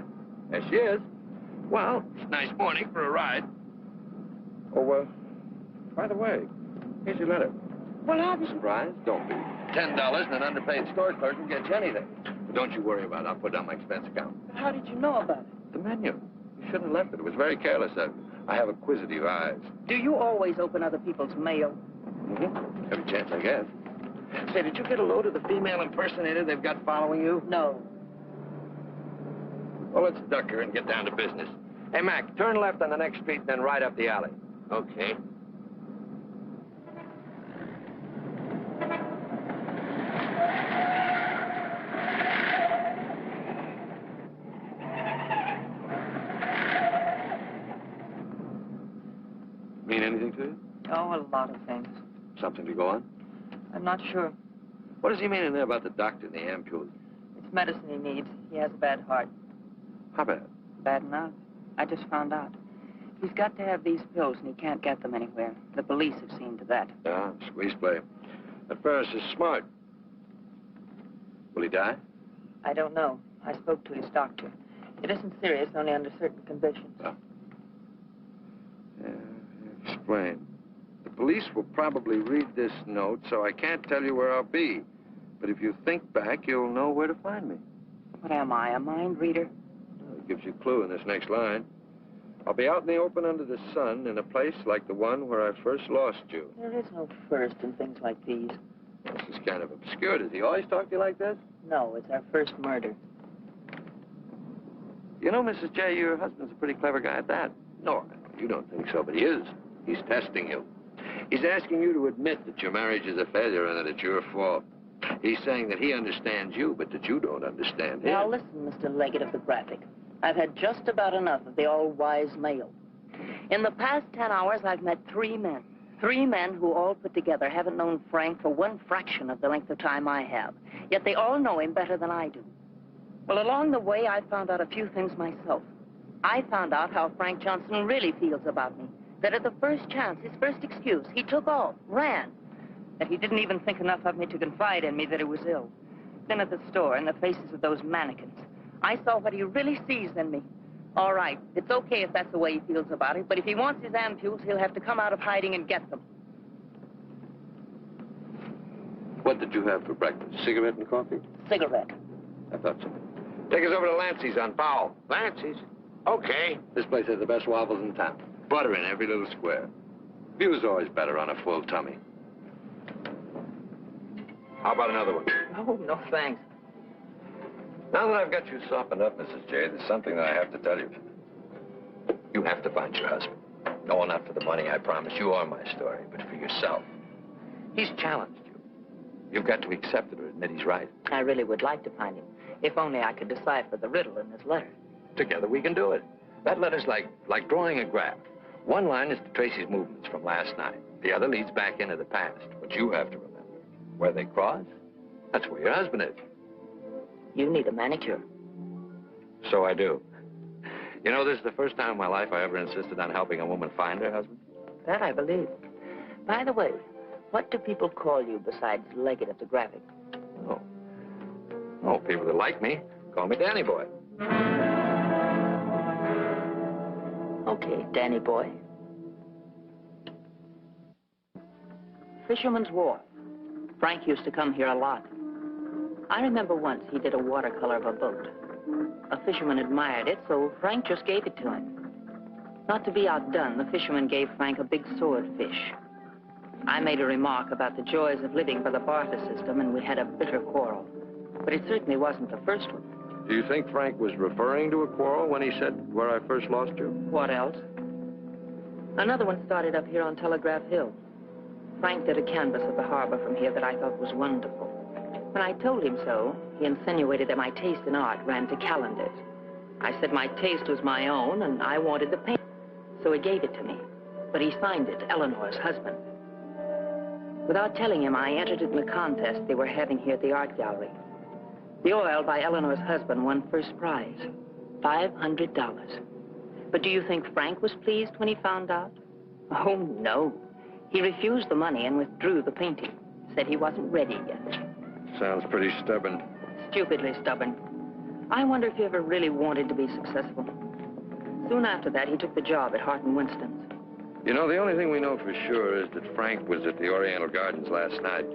Speaker 7: There she is. Well, it's a nice morning for a ride. Oh, by the way, here's your letter. Well, I'll be surprised. Don't be. $10 and an underpaid store clerk will get you anything. But don't you worry about it. I'll put it on my expense account.
Speaker 6: How did you know about it?
Speaker 7: The menu. You shouldn't have left it. It was very careless. I have acquisitive eyes.
Speaker 6: Do you always open other people's mail?
Speaker 7: Mm-hmm. Every chance I get. Say, did you get a load of the female impersonator they've got following you?
Speaker 6: No.
Speaker 7: Well, let's duck her and get down to business. Hey, Mac, turn left on the next street and then right up the alley.
Speaker 5: Okay.
Speaker 7: Mean anything to you?
Speaker 6: Oh, a lot of things.
Speaker 7: Something to go on?
Speaker 6: I'm not sure.
Speaker 7: What does he mean in there about the doctor and the ampules?
Speaker 6: It's medicine he needs. He has a bad heart.
Speaker 7: How bad?
Speaker 6: Bad enough. I just found out. He's got to have these pills, and he can't get them anywhere. The police have seen to that.
Speaker 7: Yeah, squeeze play. That Ferris is smart. Will he die?
Speaker 6: I don't know. I spoke to his doctor. It isn't serious, only under certain conditions.
Speaker 7: Oh. Yeah, explain. The police will probably read this note, so I can't tell you where I'll be. But if you think back, you'll know where to find me.
Speaker 6: What am I, a mind reader?
Speaker 7: Well, it gives you a clue in this next line. I'll be out in the open under the sun in a place like the one where I first lost you.
Speaker 6: There is no first in things like these.
Speaker 7: This is kind of obscure. Does he always talk to you like this?
Speaker 6: No, it's our first murder.
Speaker 7: You know, Mrs. J., your husband's a pretty clever guy at that. No, you don't think so, but he is. He's testing you. He's asking you to admit that your marriage is a failure and that it's your fault. He's saying that he understands you, but that you don't understand him.
Speaker 6: Now, listen, Mr. Leggett of the Graphic. I've had just about enough of the all-wise male. In the past 10 hours, I've met 3 men. 3 men who all put together haven't known Frank for 1 fraction of the length of time I have. Yet they all know him better than I do. Well, along the way, I found out a few things myself. I found out how Frank Johnson really feels about me. That at the first chance, his first excuse, he took off, ran. That he didn't even think enough of me to confide in me that he was ill. Then at the store, in the faces of those mannequins, I saw what he really sees in me. All right, it's okay if that's the way he feels about it, but if he wants his ampules, he'll have to come out of hiding and get them.
Speaker 7: What did you have for breakfast? Cigarette and coffee?
Speaker 6: Cigarette.
Speaker 7: I thought so. Take us over to Lancey's on Powell.
Speaker 5: Lancey's? Okay.
Speaker 7: This place has the best waffles in town. Butter in every little square. View's always better on a full tummy. How about another one?
Speaker 6: Oh, no thanks.
Speaker 7: Now that I've got you softened up, Mrs. J., there's something that I have to tell you. You have to find your husband. No, not for the money, I promise you, or my story, but for yourself. He's challenged you. You've got to accept it or admit he's right.
Speaker 6: I really would like to find him, if only I could decipher the riddle in this letter.
Speaker 7: Together we can do it. That letter's like drawing a graph. One line is to trace his movements from last night. The other leads back into the past. But you have to remember, where they cross, that's where your husband is.
Speaker 6: You need a manicure.
Speaker 7: So I do. You know, this is the first time in my life I ever insisted on helping a woman find her husband.
Speaker 6: That I believe. By the way, what do people call you besides Leggett of the Graphic?
Speaker 7: Oh, people that like me call me Danny Boy.
Speaker 6: Okay, Danny Boy. Fisherman's Wharf. Frank used to come here a lot. I remember once he did a watercolor of a boat. A fisherman admired it, so Frank just gave it to him. Not to be outdone, the fisherman gave Frank a big swordfish. I made a remark about the joys of living by the barter system, and we had a bitter quarrel. But it certainly wasn't the first one.
Speaker 7: Do you think Frank was referring to a quarrel when he said, where I first lost you?
Speaker 6: What else? Another one started up here on Telegraph Hill. Frank did a canvas of the harbor from here that I thought was wonderful. When I told him so, he insinuated that my taste in art ran to calendars. I said my taste was my own, and I wanted the paint. So he gave it to me. But he signed it, Eleanor's husband. Without telling him, I entered it in a contest they were having here at the art gallery. The oil by Eleanor's husband won first prize, $500. But do you think Frank was pleased when he found out? Oh, no. He refused the money and withdrew the painting, Said he wasn't ready yet.
Speaker 7: Sounds pretty stubborn.
Speaker 6: Stupidly stubborn. I wonder if he ever really wanted to be successful. Soon after that, he took the job at Hart and Winston's.
Speaker 7: You know, the only thing we know for sure is that Frank was at the Oriental Gardens last night.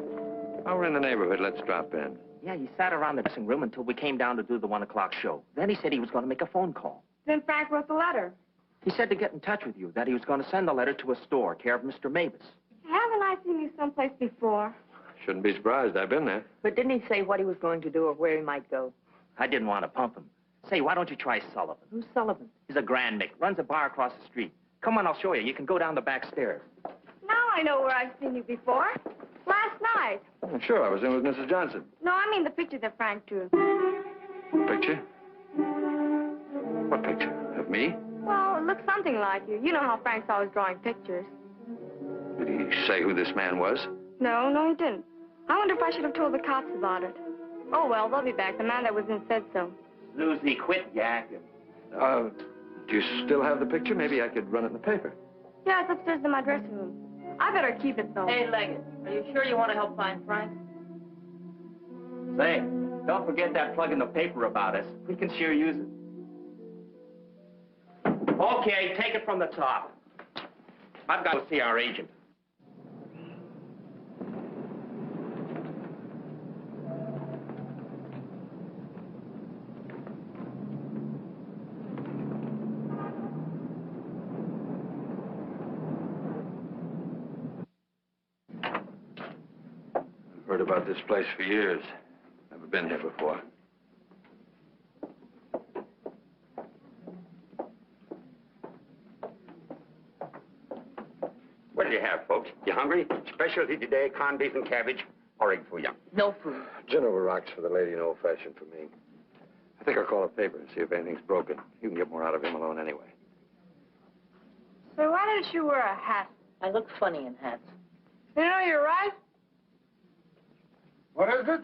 Speaker 7: While we're in the neighborhood, let's drop in.
Speaker 2: Yeah, he sat around the dressing room until we came down to do the 1 o'clock show. Then he said he was going to make a phone call.
Speaker 10: Then Frank wrote the letter.
Speaker 2: He said to get in touch with you, that he was going to send the letter to a store, care of Mr. Mavis.
Speaker 10: Haven't I seen you someplace before?
Speaker 7: Shouldn't be surprised. I've been there.
Speaker 6: But didn't he say what he was going to do or where he might go?
Speaker 2: I didn't want to pump him. Say, why don't you try Sullivan?
Speaker 6: Who's Sullivan?
Speaker 2: He's a grand Mick, runs a bar across the street. Come on, I'll show you. You can go down the back stairs.
Speaker 10: Now I know where I've seen you before. Last night.
Speaker 7: Sure, I was in with Mrs. Johnson.
Speaker 10: No, I mean the picture that Frank drew.
Speaker 7: Picture? What picture? Of me?
Speaker 10: Well, it looks something like you. You know how Frank's always drawing pictures.
Speaker 7: Did he say who this man was?
Speaker 10: No, he didn't. I wonder if I should have told the cops about it. Oh, well, they'll be back. The man that was in said so.
Speaker 2: Susie, quit yakking.
Speaker 7: Do you still have the picture? Maybe I could run it in the paper.
Speaker 10: Yeah, it's upstairs in my dressing room. I better keep it, though.
Speaker 6: Hey, Leggett, are you sure you want to help find Frank?
Speaker 2: Say, don't forget that plug in the paper about us. We can sure use it. Okay, take it from the top. I've got to see our agent.
Speaker 7: Heard about this place for years. Never been here before.
Speaker 5: What do you have, folks? You hungry? Specialty today, corned beef and cabbage, or egg for you.
Speaker 6: No food.
Speaker 7: Gin over rocks for the lady and old-fashioned for me. I think I'll call a paper and see if anything's broken. You can get more out of him alone anyway.
Speaker 10: So why didn't you wear a hat?
Speaker 6: I look funny in hats.
Speaker 10: You know, you're right.
Speaker 1: What is it?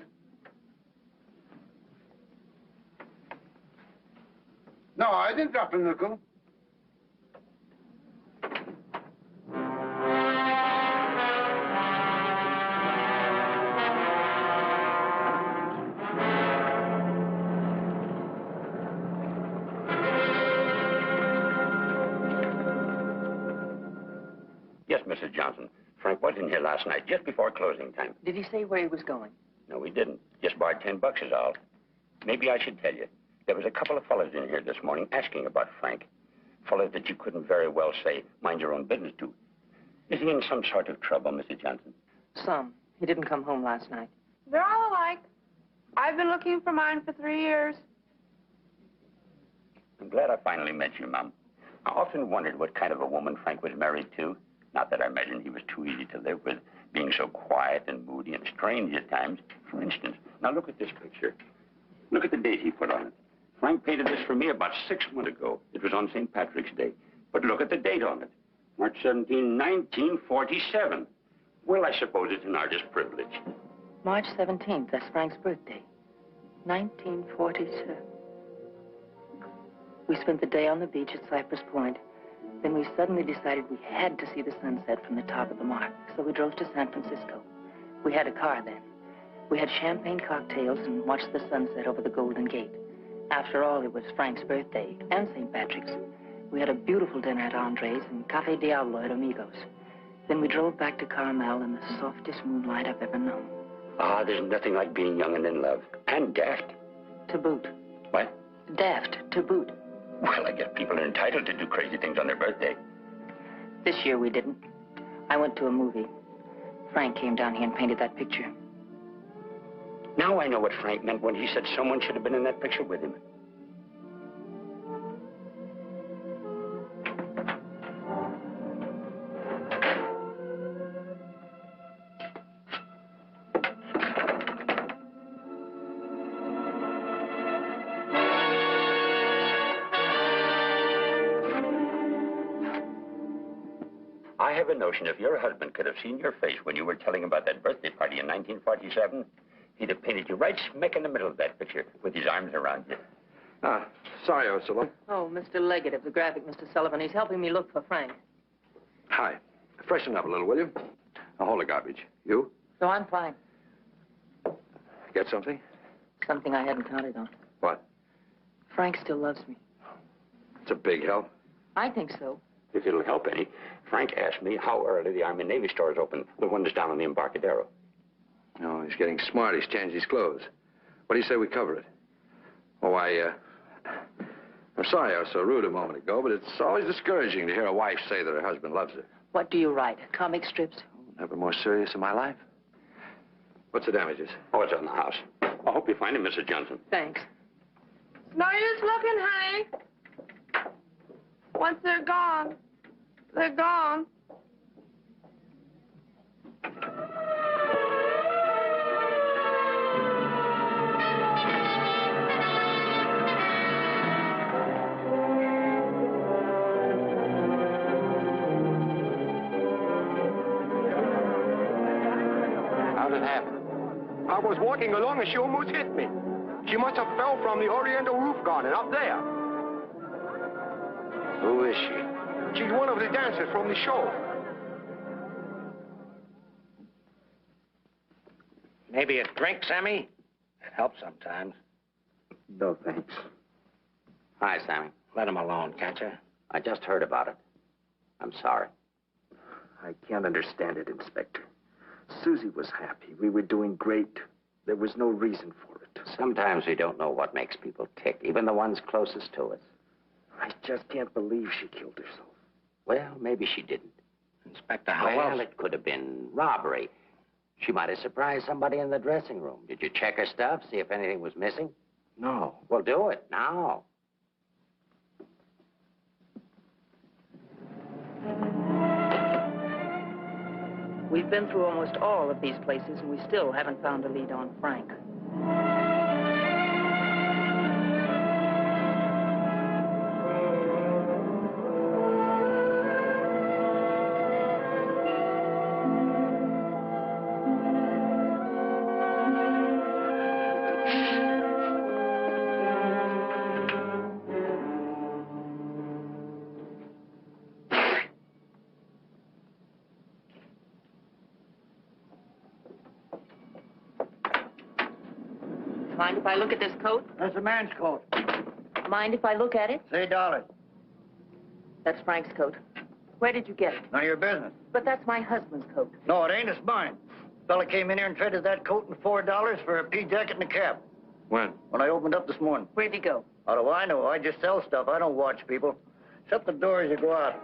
Speaker 1: No, I didn't drop a nickel.
Speaker 5: Yes, Mrs. Johnson. Frank was in here last night, just before closing time.
Speaker 6: Did he say where he was going?
Speaker 5: No, he didn't. Just borrowed $10 is all. Maybe I should tell you. There was a couple of fellas in here this morning asking about Frank. Fellas that you couldn't very well say, mind your own business to. Is he in some sort of trouble, Mrs. Johnson?
Speaker 6: Some. He didn't come home last night.
Speaker 10: They're all alike. I've been looking for mine for 3 years.
Speaker 5: I'm glad I finally met you, Mom. I often wondered what kind of a woman Frank was married to. Not that I imagined he was too easy to live with, being so quiet and moody and strange at times. For instance, now look at this picture. Look at the date he put on it. Frank painted this for me about 6 months ago. It was on St. Patrick's Day. But look at the date on it. March 17, 1947. Well, I suppose it's an artist's privilege.
Speaker 6: March 17th, that's Frank's birthday. 1947. We spent the day on the beach at Cypress Point. Then we suddenly decided we had to see the sunset from the top of the mark. So we drove to San Francisco. We had a car then. We had champagne cocktails and watched the sunset over the Golden Gate. After all, it was Frank's birthday and St. Patrick's. We had a beautiful dinner at Andre's and Cafe Diablo at Amigos. Then we drove back to Carmel in the softest moonlight I've ever known.
Speaker 5: Ah, there's nothing like being young and in love. And daft.
Speaker 6: To boot.
Speaker 5: What?
Speaker 6: Daft, to boot.
Speaker 5: Well, I guess people are entitled to do crazy things on their birthday.
Speaker 6: This year we didn't. I went to a movie. Frank came down here and painted that picture.
Speaker 5: Now I know what Frank meant when he said someone should have been in that picture with him. I have a notion if your husband could have seen your face when you were telling about that birthday party in 1947, he'd have painted you right smack in the middle of that picture with his arms around you.
Speaker 7: Sorry I was so long.
Speaker 6: Oh, Mr. Leggett of the graphic, Mr. Sullivan. He's helping me look for Frank.
Speaker 7: Hi. Freshen up a little, will you? I'll hold the garbage. You?
Speaker 6: So I'm fine.
Speaker 7: Get something?
Speaker 6: Something I hadn't counted on.
Speaker 7: What?
Speaker 6: Frank still loves me.
Speaker 7: It's a big help.
Speaker 6: I think so.
Speaker 5: If it'll help any, Frank asked me how early the Army and Navy stores open, the one that's down on the Embarcadero.
Speaker 7: No, he's getting smart. He's changed his clothes. What do you say we cover it? Oh, I'm sorry I was so rude a moment ago, but it's always discouraging to hear a wife say that her husband loves her.
Speaker 6: What do you write? Comic strips?
Speaker 7: Never more serious in my life. What's the damages?
Speaker 5: Oh, it's on the house. I hope you find him, Mrs. Johnson.
Speaker 6: Thanks.
Speaker 10: No use looking, honey. Once they're gone, they're gone.
Speaker 5: How did it happen?
Speaker 11: I was walking along and she almost hit me. She must have fell from the Oriental roof garden up there.
Speaker 5: Who is she?
Speaker 11: She's one of the dancers from the show.
Speaker 5: Maybe a drink, Sammy? It helps sometimes.
Speaker 8: No, thanks.
Speaker 5: Hi, Sammy. Let him alone, can't you? I just heard about it. I'm sorry.
Speaker 8: I can't understand it, Inspector. Susie was happy. We were doing great. There was no reason for it.
Speaker 5: Sometimes we don't know what makes people tick, even the ones closest to us.
Speaker 8: I just can't believe she killed herself.
Speaker 5: Well, maybe she didn't.
Speaker 8: Inspector, how else?
Speaker 5: Well, it could have been robbery. She might have surprised somebody in the dressing room. Did you check her stuff, see if anything was missing?
Speaker 8: No.
Speaker 5: Well, do it now.
Speaker 6: We've been through almost all of these places, and we still haven't found a lead on Frank. Mind if I look at this coat?
Speaker 3: That's a man's coat.
Speaker 6: Mind if I look at it?
Speaker 3: Say $1.
Speaker 6: That's Frank's coat. Where did you get it?
Speaker 3: None of your business.
Speaker 6: But that's my husband's coat.
Speaker 3: No, it ain't. It's mine. Fella came in here and traded that coat and $4 for a pea jacket and a cap.
Speaker 7: When?
Speaker 3: When I opened up this morning.
Speaker 6: Where'd he go?
Speaker 3: How do I know? I just sell stuff. I don't watch people. Shut the door as you go out.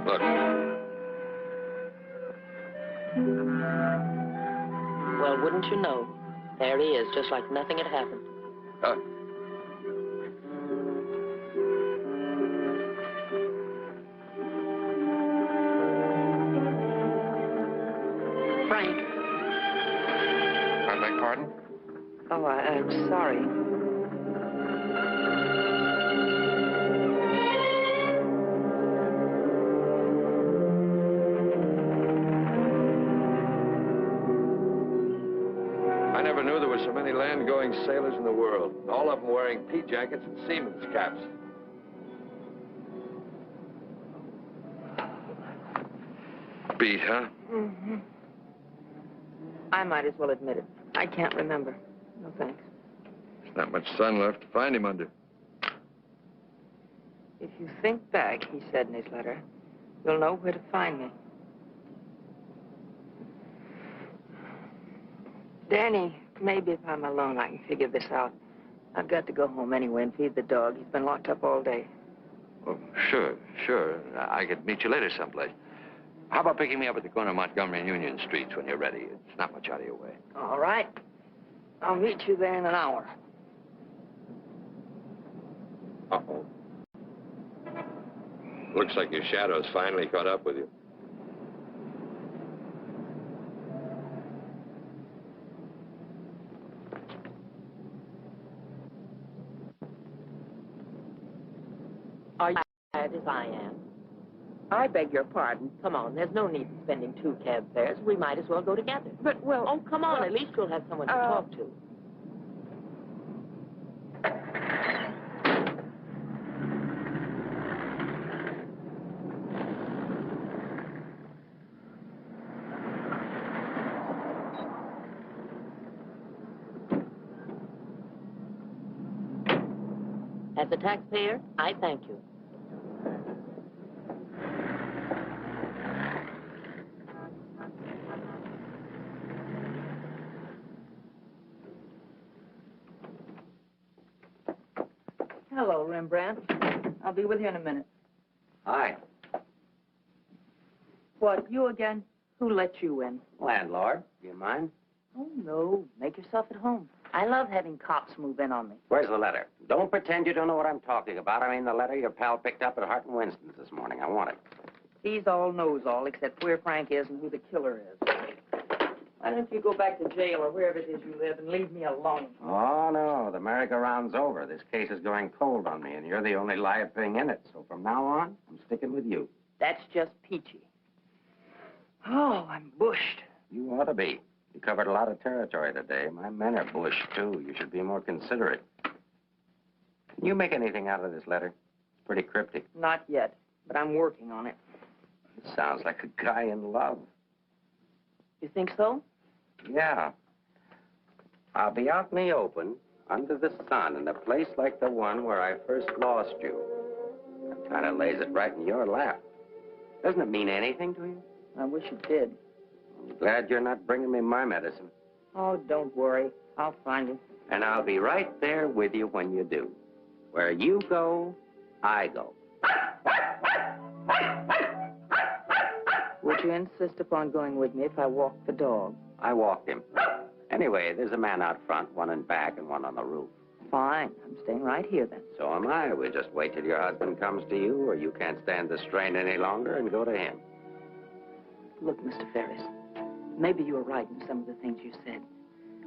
Speaker 7: Look.
Speaker 6: Well, wouldn't you know? There he is, just like nothing had happened.
Speaker 7: Huh?
Speaker 6: Frank.
Speaker 7: I beg pardon?
Speaker 6: Oh, I'm sorry.
Speaker 7: I never knew there were so many land-going sailors in the world. All of them wearing pea jackets and seamen's caps. Beat, huh?
Speaker 6: Mm-hmm. I might as well admit it. I can't remember. No thanks.
Speaker 7: There's not much sun left to find him under.
Speaker 6: If you think back, he said in his letter, you'll know where to find me. Danny, maybe if I'm alone, I can figure this out. I've got to go home anyway and feed the dog. He's been locked up all day.
Speaker 7: Oh, sure. I could meet you later someplace. How about picking me up at the corner of Montgomery and Union Streets when you're ready? It's not much out of your way.
Speaker 6: All right. I'll meet you there in an hour.
Speaker 7: Uh-oh. Looks like your shadow's finally caught up with you.
Speaker 12: Are you tired as I am? I beg your pardon. Come on, there's no need in spending 2 cab fares. We might as well go together.
Speaker 6: But, well...
Speaker 12: Oh, come on, at least you'll have someone to talk to. As a taxpayer, I thank you.
Speaker 6: Hello, Rembrandt. I'll be with you in a minute.
Speaker 5: Hi.
Speaker 6: What, you again? Who let you in?
Speaker 5: Landlord, do you mind?
Speaker 6: Oh, no. Make yourself at home. I love having cops move in on me.
Speaker 5: Where's the letter? Don't pretend you don't know what I'm talking about. I mean the letter your pal picked up at Hart and Winston's this morning. I want it.
Speaker 6: He's all knows all, except where Frank is and who the killer is. Why don't you go back to jail or wherever it is you live and leave me alone?
Speaker 5: Oh, no. The merry-go-round's over. This case is going cold on me, and you're the only live thing in it. So from now on, I'm sticking with you.
Speaker 6: That's just peachy. Oh, I'm bushed.
Speaker 5: You ought to be. You covered a lot of territory today. My men are bush, too. You should be more considerate. Can you make anything out of this letter? It's pretty cryptic.
Speaker 6: Not yet, but I'm working on it.
Speaker 5: It sounds like a guy in love.
Speaker 6: You think so?
Speaker 5: Yeah. I'll be out in the open, under the sun, in a place like the one where I first lost you. That kind of lays it right in your lap. Doesn't it mean anything to you?
Speaker 6: I wish it did.
Speaker 5: I'm glad you're not bringing me my medicine.
Speaker 6: Oh, don't worry. I'll find you.
Speaker 5: And I'll be right there with you when you do. Where you go, I go.
Speaker 6: Would you insist upon going with me if I walked the dog?
Speaker 5: I walked him. Anyway, there's a man out front, one in back and one on the roof.
Speaker 6: Fine. I'm staying right here, then.
Speaker 5: So am I. We'll just wait till your husband comes to you, or you can't stand the strain any longer and go to him.
Speaker 6: Look, Mr. Ferris, maybe you were right in some of the things you said.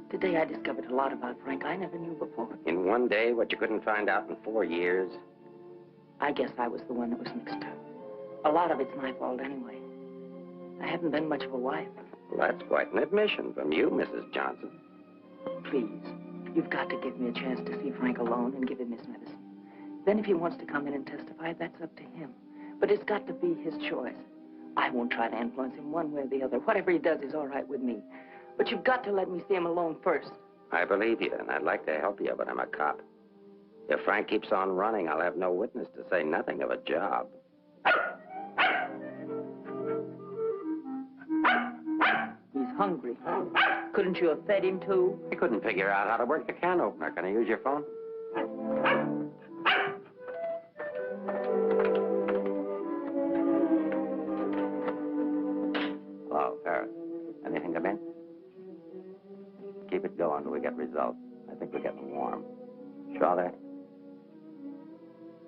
Speaker 6: Today I discovered a lot about Frank I never knew before.
Speaker 5: In one day, what you couldn't find out in 4 years?
Speaker 6: I guess I was the one that was mixed up. A lot of it's my fault anyway. I haven't been much of a wife.
Speaker 5: Well, that's quite an admission from you, Mrs. Johnson.
Speaker 6: Please, you've got to give me a chance to see Frank alone and give him his medicine. Then if he wants to come in and testify, that's up to him. But it's got to be his choice. I won't try to influence him one way or the other. Whatever he does is all right with me. But you've got to let me see him alone first.
Speaker 5: I believe you, and I'd like to help you, but I'm a cop. If Frank keeps on running, I'll have no witness to say nothing of a job.
Speaker 6: He's hungry. Couldn't you have fed him, too?
Speaker 5: I couldn't figure out how to work the can opener. Can I use your phone? Hello, Ferris. Anything come in? Keep it going till we get results. I think we're getting warm. Shaw there?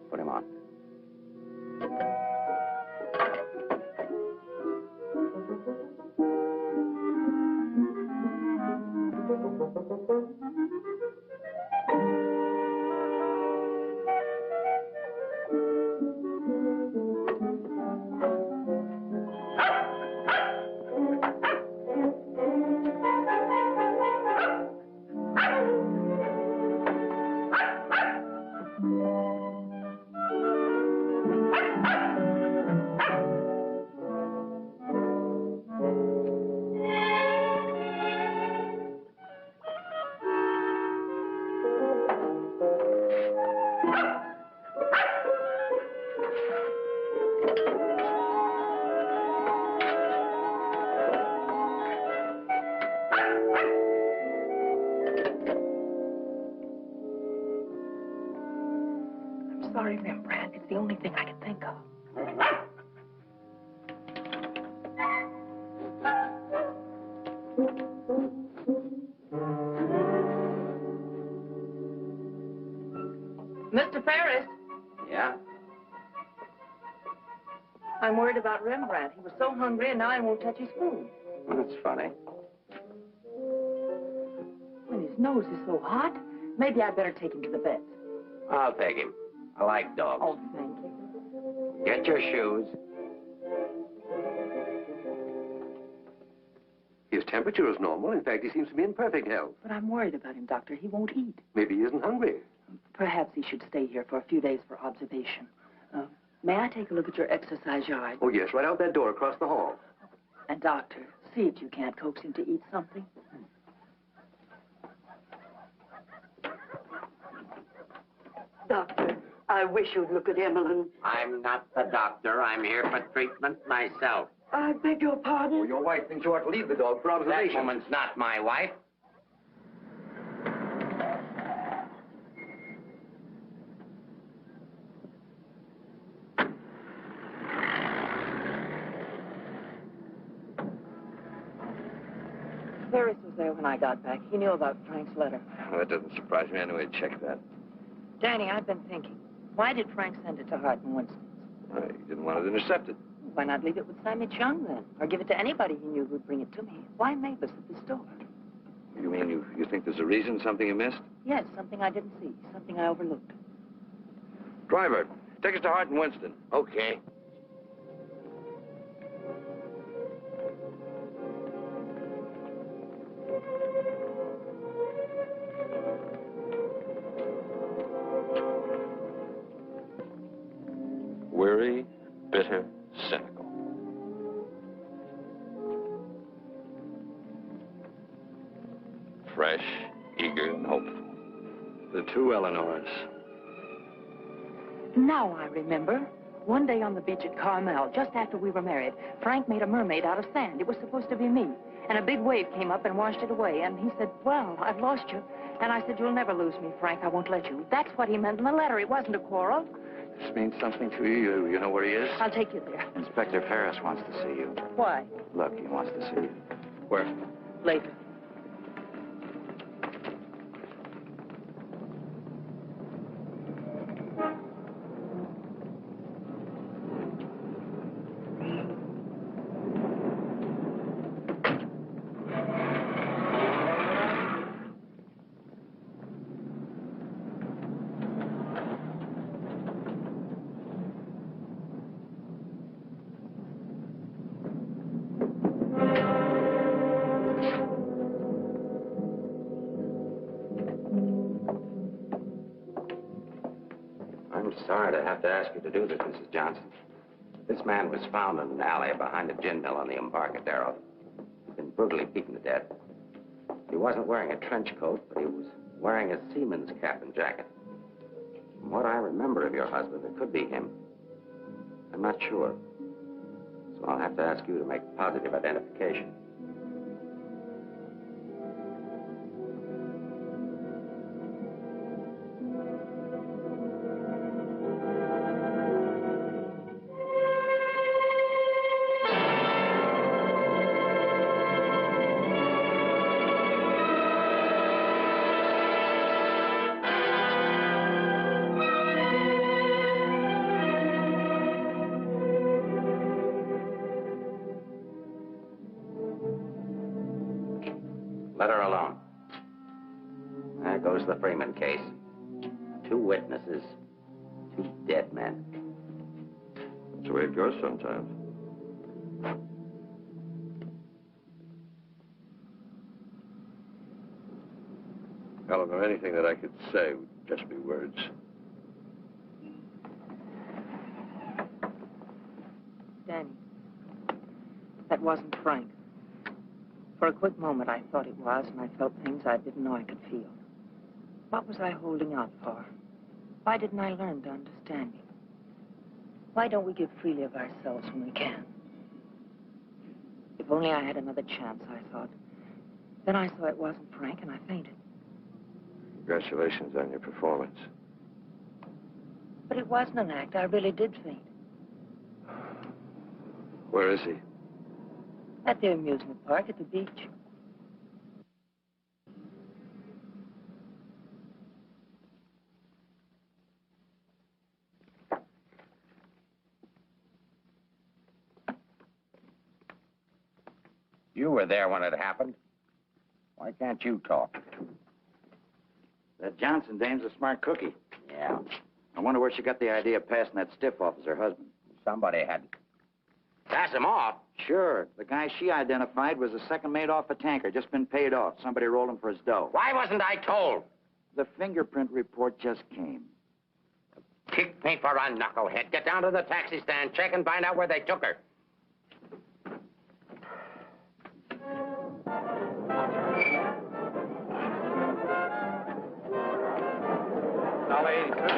Speaker 5: Put him on.
Speaker 6: Sorry, Rembrandt. It's the only thing I can think of. Mr. Ferris. I'm worried about Rembrandt. He was so hungry, and now he won't touch his food.
Speaker 1: Well, that's funny.
Speaker 6: And his nose is so hot. Maybe I'd better take him to the vet.
Speaker 5: I'll take him. I like dogs.
Speaker 6: Oh, thank you.
Speaker 5: Get your shoes.
Speaker 11: His temperature is normal. In fact, he seems to be in perfect health.
Speaker 6: But I'm worried about him, Doctor. He won't eat.
Speaker 11: Maybe he isn't hungry.
Speaker 6: Perhaps he should stay here for a few days for observation. May I take a look at your exercise yard?
Speaker 11: Oh, yes, right out that door across the hall.
Speaker 6: And, Doctor, see if you can't coax him to eat something.
Speaker 13: Doctor, I wish you'd look at Emmeline.
Speaker 5: I'm not the doctor. I'm here for treatment myself.
Speaker 13: I beg your pardon?
Speaker 11: Oh, your wife thinks you ought to leave the dog for observation.
Speaker 5: That woman's not my wife.
Speaker 6: Ferris was there when I got back. He knew about Frank's letter.
Speaker 7: Well, that doesn't surprise me. Anyway, check that.
Speaker 6: Danny, I've been thinking. Why did Frank send it to Hart and Winston?
Speaker 7: He didn't want it intercepted.
Speaker 6: Why not leave it with Sammy Chung, then? Or give it to anybody he knew who'd bring it to me? Why Mavis at the store?
Speaker 7: You mean you think there's a reason, something you missed?
Speaker 6: Yes, something I didn't see. Something I overlooked.
Speaker 7: Driver, take us to Hart and Winston.
Speaker 5: Okay.
Speaker 4: Weary, bitter, cynical. Fresh, eager, and hopeful.
Speaker 7: The two Eleanors.
Speaker 6: Now I remember. One day on the beach at Carmel, just after we were married, Frank made a mermaid out of sand. It was supposed to be me. And a big wave came up and washed it away. And he said, well, I've lost you. And I said, you'll never lose me, Frank. I won't let you. That's what he meant in the letter. It wasn't a quarrel.
Speaker 7: This means something to you. You know where he is?
Speaker 6: I'll take you there.
Speaker 3: Inspector Ferris wants to see you.
Speaker 6: Why?
Speaker 3: Look, he wants to see you.
Speaker 7: Where?
Speaker 6: Later.
Speaker 5: I'm sorry to have to ask you to do this, Mrs. Johnson. This man was found in an alley behind a gin mill on the Embarcadero. He'd been brutally beaten to death. He wasn't wearing a trench coat, but he was wearing a seaman's cap and jacket. From what I remember of your husband, it could be him. I'm not sure. So I'll have to ask you to make positive identification. Let her alone. There goes the Freeman case. 2 witnesses, 2 dead men.
Speaker 7: That's the way it goes sometimes. Eleanor, anything that I could say would just be words.
Speaker 6: Danny, that wasn't Frank. For a quick moment, I thought it was, and I felt things I didn't know I could feel. What was I holding out for? Why didn't I learn to understand him? Why don't we give freely of ourselves when we can? If only I had another chance, I thought. Then I saw it wasn't Frank, and I fainted.
Speaker 7: Congratulations on your performance.
Speaker 6: But it wasn't an act. I really did faint.
Speaker 7: Where is he?
Speaker 6: At the amusement park at the beach.
Speaker 5: You were there when it happened. Why can't you talk?
Speaker 3: That Johnson dame's a smart cookie.
Speaker 5: Yeah.
Speaker 3: I wonder where she got the idea of passing that stiff off as her husband.
Speaker 5: Somebody had to pass him off.
Speaker 3: Sure. The guy she identified was a second mate off a tanker, just been paid off. Somebody rolled him for his dough.
Speaker 5: Why wasn't I told?
Speaker 3: The fingerprint report just came.
Speaker 5: Kick me for a knucklehead. Get down to the taxi stand, check and find out where they took her. $1.80, sir.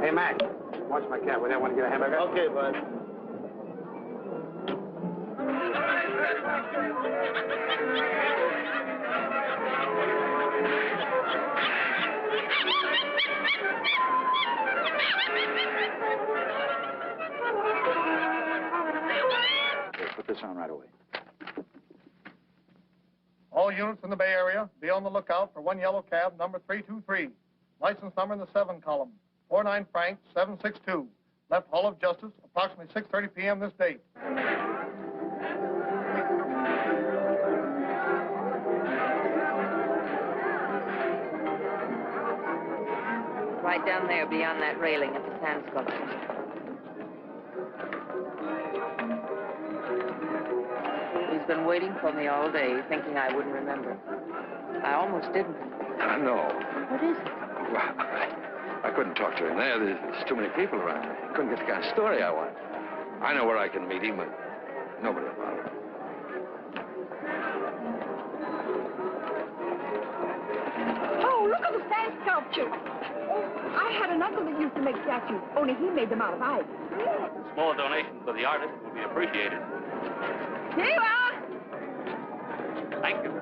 Speaker 5: Hey, Mac, watch my cab. We don't want to get a hamburger.
Speaker 11: Okay, bud.
Speaker 3: Here, put this on right away.
Speaker 14: All units in the Bay Area, be on the lookout for one yellow cab, number 323. License number in the 7 column. 49 Frank, 762. Left Hall of Justice, approximately 6:30 p.m. this date.
Speaker 6: Right down there beyond that railing at the sand sculpture. He's been waiting for me all day, thinking I wouldn't remember. I almost didn't.
Speaker 7: No.
Speaker 6: What is it?
Speaker 7: Well, I couldn't talk to him there. There's too many people around. I couldn't get the kind of story I want. I know where I can meet him, but nobody about it.
Speaker 10: Oh, look at the sand sculpture. Oh, I had an uncle that used to make statues, only he made them out of ice.
Speaker 4: Small donations for the artist will be appreciated.
Speaker 10: Here you are.
Speaker 4: Thank you.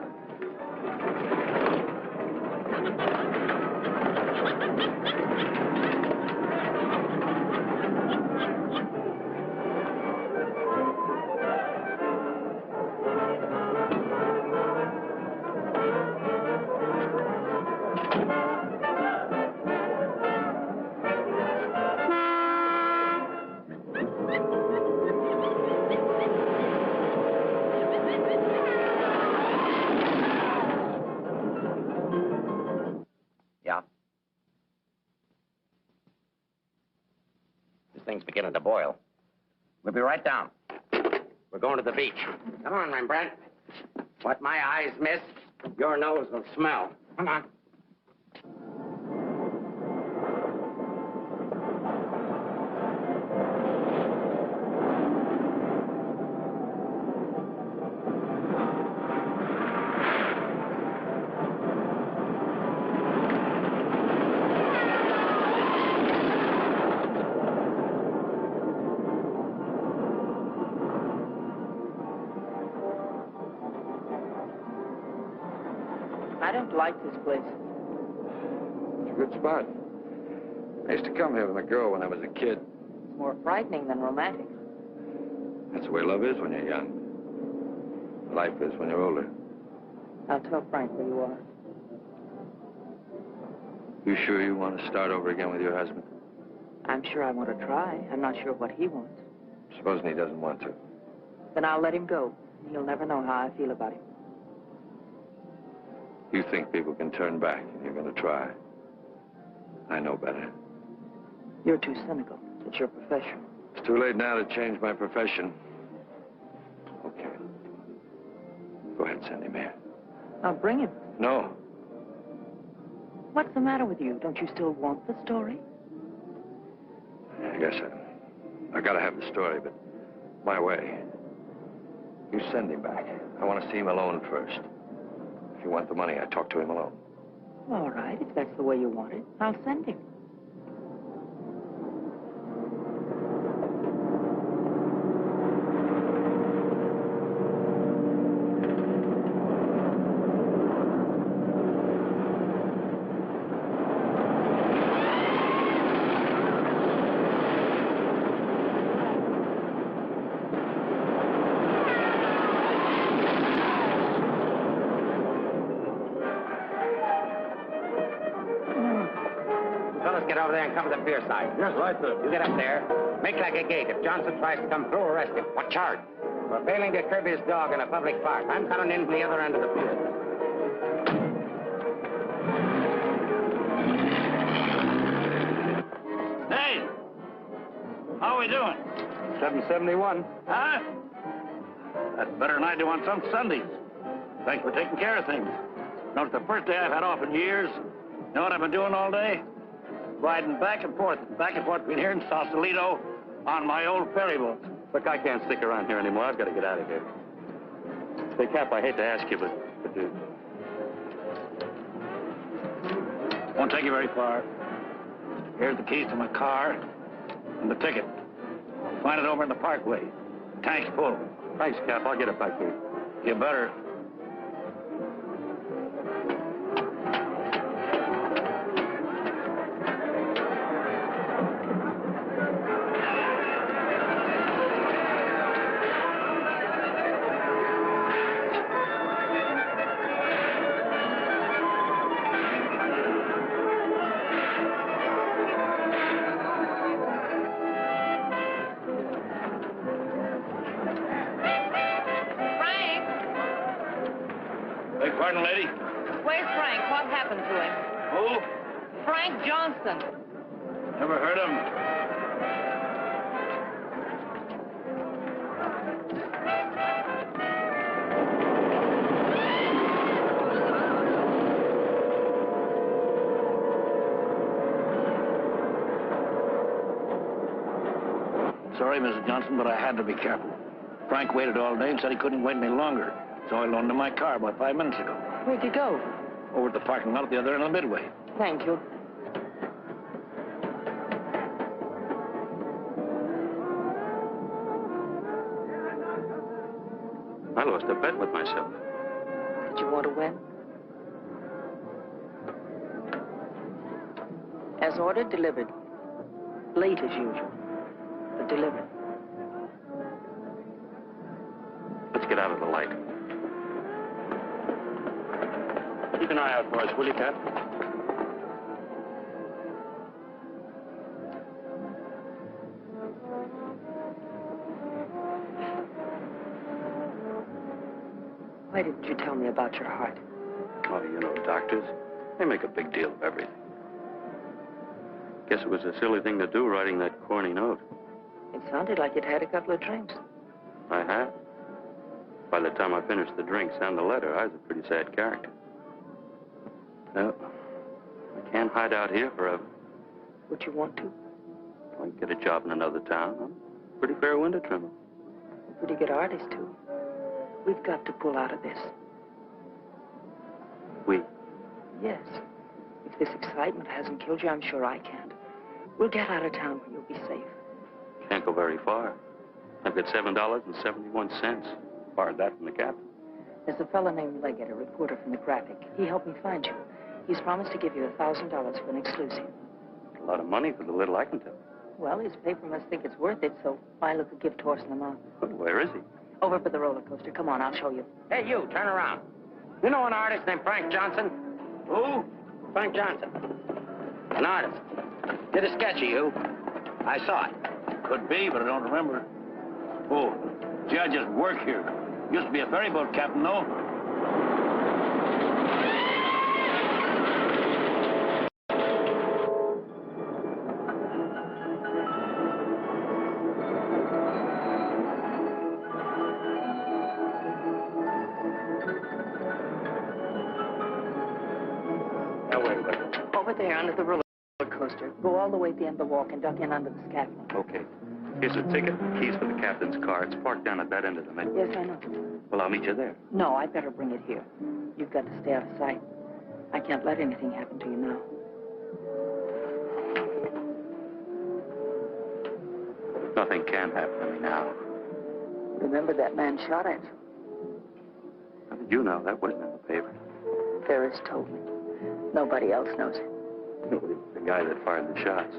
Speaker 5: Thing's beginning to boil. We'll be right down. We're going to the beach. Come on, Rembrandt. What my eyes miss, your nose will smell. Come on.
Speaker 6: I don't like this place.
Speaker 7: It's a good spot. I used to come here with a girl when I was a kid.
Speaker 6: It's more frightening than romantic.
Speaker 7: That's the way love is when you're young. Life is when you're older.
Speaker 6: I'll tell Frank where you are.
Speaker 7: You sure you want to start over again with your husband?
Speaker 6: I'm sure I want to try. I'm not sure what he wants.
Speaker 7: Supposing he doesn't want to.
Speaker 6: Then I'll let him go. He'll never know how I feel about him.
Speaker 7: You think people can turn back, and you're going to try. I know better.
Speaker 6: You're too cynical. It's your profession.
Speaker 7: It's too late now to change my profession. Okay. Go ahead, send him here.
Speaker 6: I'll bring him.
Speaker 7: No.
Speaker 6: What's the matter with you? Don't you still want the story?
Speaker 7: I guess I gotta have the story, but my way. You send him back. I want to see him alone first. If you want the money, I talk to him alone.
Speaker 6: All right, if that's the way you want it, I'll send him.
Speaker 5: Just get over there and cover the pier side.
Speaker 11: Yes, right, sir.
Speaker 5: You get up there. Make like a gate. If Johnson tries to come through, arrest him.
Speaker 3: What charge?
Speaker 5: For failing to curb his dog in a public park. I'm coming in from the other end of the pier.
Speaker 9: Hey! How are we doing?
Speaker 11: 771.
Speaker 9: Huh? That's better than I do on some Sundays. Thanks for taking care of things. You know, it's the first day I've had off in years. You know what I've been doing all day? Riding back and forth between here and Sausalito on my old ferry boat.
Speaker 4: Look, I can't stick around here anymore. I've got to get out of here. Say, Cap, I hate to ask you, but
Speaker 9: Won't take you very far. Here's the keys to my car and the ticket. Find it over in the parkway. Tank's full.
Speaker 4: Thanks, Cap. I'll get it back here.
Speaker 9: You better. Beg pardon, lady?
Speaker 12: Where's Frank? What happened to him?
Speaker 9: Who?
Speaker 12: Frank Johnson.
Speaker 9: Never heard of him. Sorry, Mrs. Johnson, but I had to be careful. Frank waited all day and said he couldn't wait any longer. So I loaned him my car about 5 minutes ago.
Speaker 12: Where'd you go?
Speaker 9: Over at the parking lot at the other end of the Midway.
Speaker 12: Thank you.
Speaker 4: I lost a bet with myself.
Speaker 12: Did you want to win? As ordered, delivered. Late as usual, but delivered.
Speaker 4: Let's get out of the light. Keep an eye out for us, will you, Cap?
Speaker 12: Why didn't you tell me about your heart?
Speaker 4: Oh, you know, doctors, they make a big deal of everything. Guess it was a silly thing to do, writing that corny note.
Speaker 12: It sounded like you'd had a couple of drinks.
Speaker 4: I have. By the time I finished the drinks and the letter, I was a pretty sad character. Well, I can't hide out here forever.
Speaker 12: Would you want to?
Speaker 4: I can get a job in another town. I'm a pretty fair window trimmer.
Speaker 12: A pretty good artist, too. We've got to pull out of this.
Speaker 4: We?
Speaker 12: Yes. If this excitement hasn't killed you, I'm sure I can't. We'll get out of town where you'll be safe.
Speaker 4: Can't go very far. I've got $7.71. Borrowed that from the captain.
Speaker 12: There's a fellow named Leggett, a reporter from the Graphic. He helped me find you. He's promised to give you $1,000 for an exclusive.
Speaker 4: A lot of money for the little I can tell.
Speaker 12: Well, his paper must think it's worth it, so why look a gift horse in the mouth?
Speaker 4: But where is he?
Speaker 12: Over by the roller coaster. Come on, I'll show you.
Speaker 5: Hey, you, turn around. You know an artist named Frank Johnson?
Speaker 9: Who?
Speaker 5: Frank Johnson. An artist. Did a sketch of you. I saw it.
Speaker 9: Could be, but I don't remember. Oh, gee, I just work here. Used to be a ferry boat captain, though.
Speaker 12: Over there under the roller coaster. Go all the way to the end of the walk and duck in under the scaffolding.
Speaker 4: Okay. Here's a ticket and keys for the captain's car. It's parked down at that end of the Midway.
Speaker 12: Yes, I know.
Speaker 4: Well, I'll meet you there.
Speaker 12: No, I'd better bring it here. You've got to stay out of sight. I can't let anything happen to you now.
Speaker 4: Nothing can happen to me now.
Speaker 12: Remember that man shot at you?
Speaker 4: How did you know? That wasn't in the paper.
Speaker 12: Ferris told me. Nobody else knows it.
Speaker 4: The guy that fired the shots.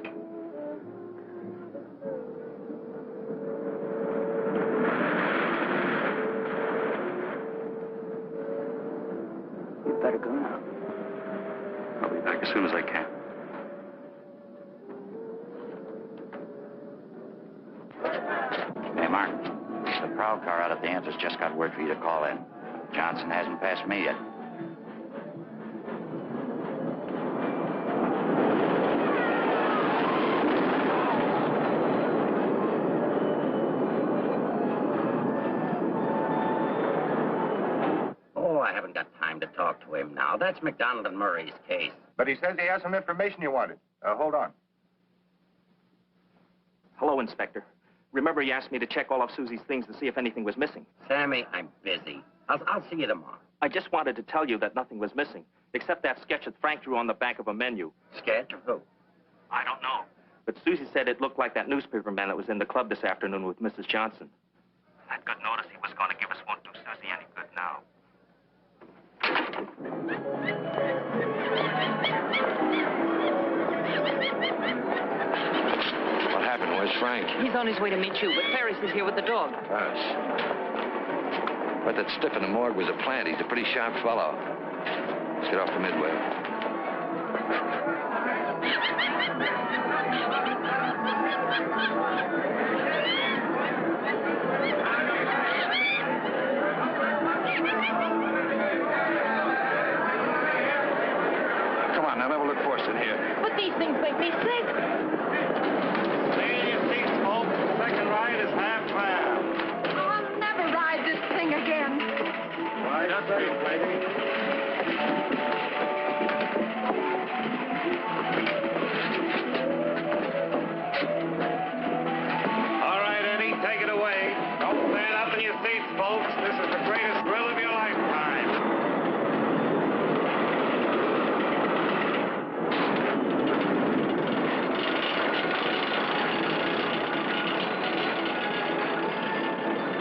Speaker 12: You better go now.
Speaker 4: I'll be back as soon as I can.
Speaker 3: the answer's just got word for you to call in. Johnson hasn't passed me yet.
Speaker 5: Oh, I haven't got time to talk to him now. That's McDonald and Murray's case.
Speaker 11: But he says he has some information you wanted. Hold on.
Speaker 2: Hello, Inspector. Remember you asked me to check all of Susie's things to see if anything was missing?
Speaker 5: Sammy, I'm busy. I'll see you tomorrow.
Speaker 2: I just wanted to tell you that nothing was missing, except that sketch that Frank drew on the back of a menu.
Speaker 5: Sketch of who?
Speaker 2: I don't know. But Susie said it looked like that newspaper man that was in the club this afternoon with Mrs. Johnson. That good notice he was going to give us won't do Susie any good now.
Speaker 7: What happened? Where's Frank?
Speaker 6: He's on his way to meet you, but Ferris is here with the dog.
Speaker 7: But that stiff in the morgue was a plant. He's a pretty sharp fellow. Let's get off the Midway. Come on, now, never look forced in here.
Speaker 6: But these things make me sick.
Speaker 9: Stay in your seats, folks. The second ride is half fare.
Speaker 10: I'll never ride this thing again.
Speaker 9: Right up there, lady. All right, Eddie, take it away. Don't stand up in your seats, folks. This is the greatest thrill of your lifetime.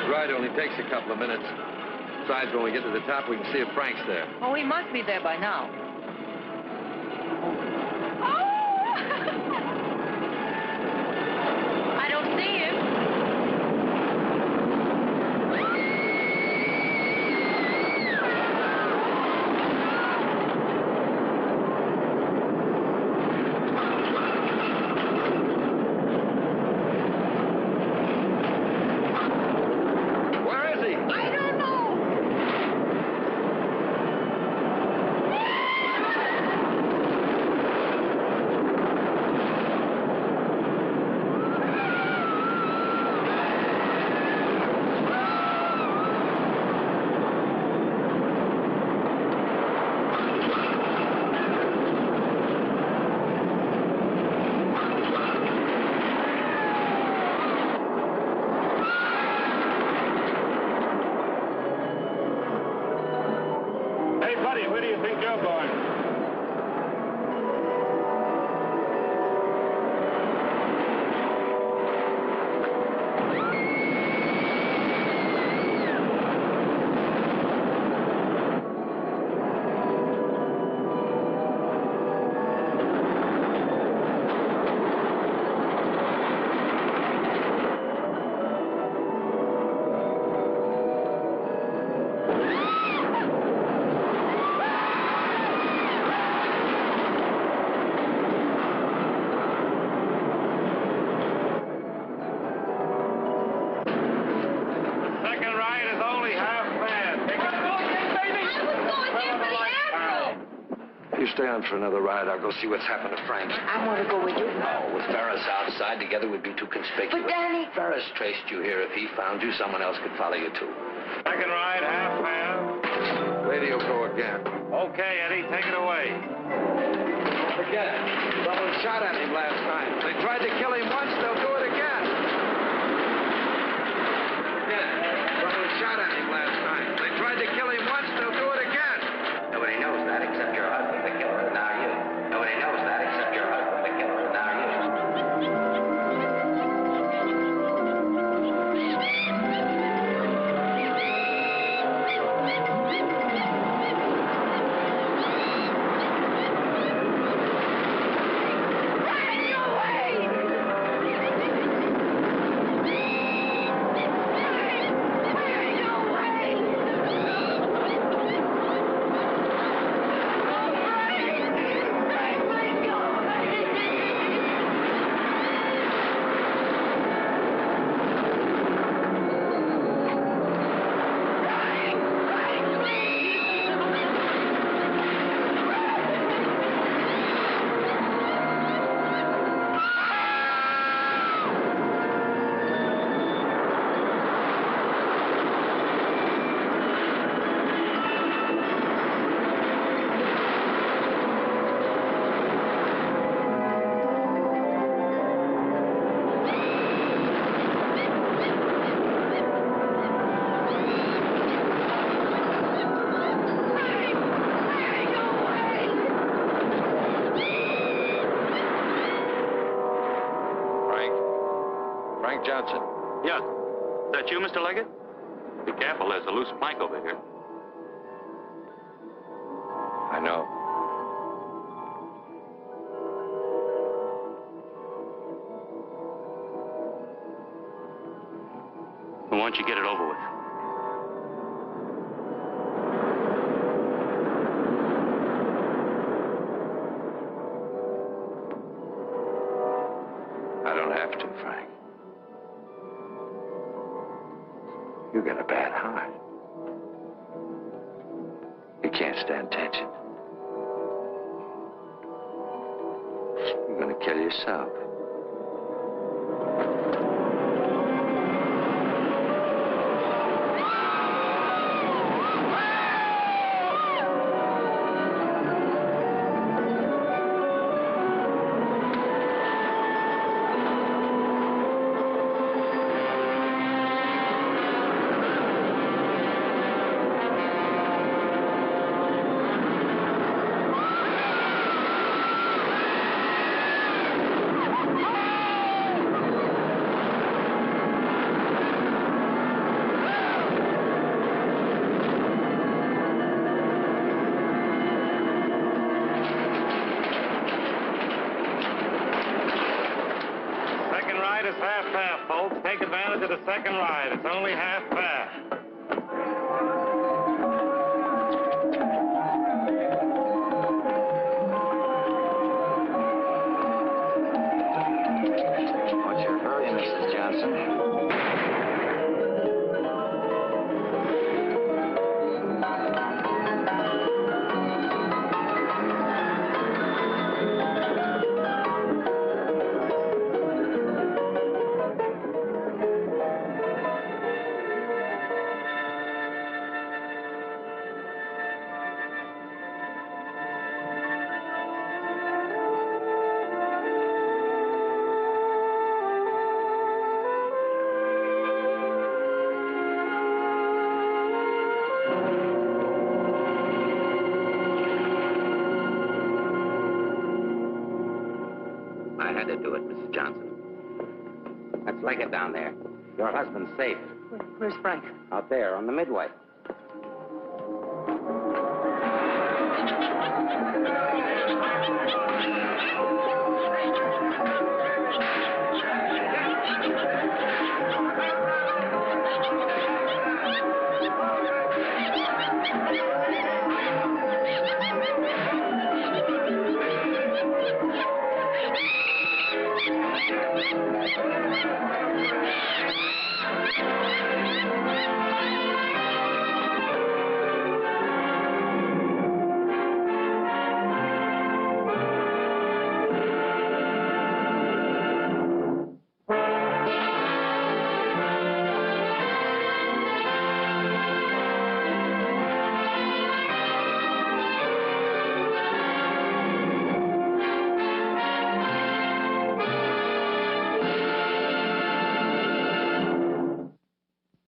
Speaker 7: The ride only takes a couple of minutes. Besides, when we get to the top, we can see if Frank's there.
Speaker 6: Oh, he must be there by now. I don't see him.
Speaker 7: Where is he?
Speaker 10: I don't know.
Speaker 9: Hey, buddy, where do you think you're going? Second ride is only half fare. Take it
Speaker 7: You stay on for another ride. I'll go see what's happened to Frank.
Speaker 6: I want to go with you.
Speaker 7: No, with Ferris outside together would be too conspicuous.
Speaker 6: But, Danny...
Speaker 7: Ferris traced you here. If he found you, someone else could follow you, too.
Speaker 9: Second ride, half fare.
Speaker 7: Radio go again.
Speaker 9: Okay, Eddie, take it away.
Speaker 7: Don't forget, someone shot at him last night. They tried to kill him once, they'll do it again. Again, someone shot at him last night. They tried to kill him once, they'll do it again.
Speaker 5: Nobody knows that except your husband, the killer, and now you. Nobody knows that except your husband, the killer, and now you.
Speaker 10: Right away!
Speaker 7: Johnson.
Speaker 4: Yeah. Is that you, Mr. Leggett? Be careful, there's a loose plank over here.
Speaker 7: I know.
Speaker 4: Why don't you get it over with?
Speaker 7: I don't have to, Frank. You got a bad heart. You can't stand tension. You're gonna kill yourself.
Speaker 15: Second ride. It's only half fare.
Speaker 3: What's your hurry, Mrs. Johnson?
Speaker 5: I had to do it, Mrs. Johnson. Let's leg it down there. Your husband's safe.
Speaker 6: Where's Frank?
Speaker 5: Out there on the midway.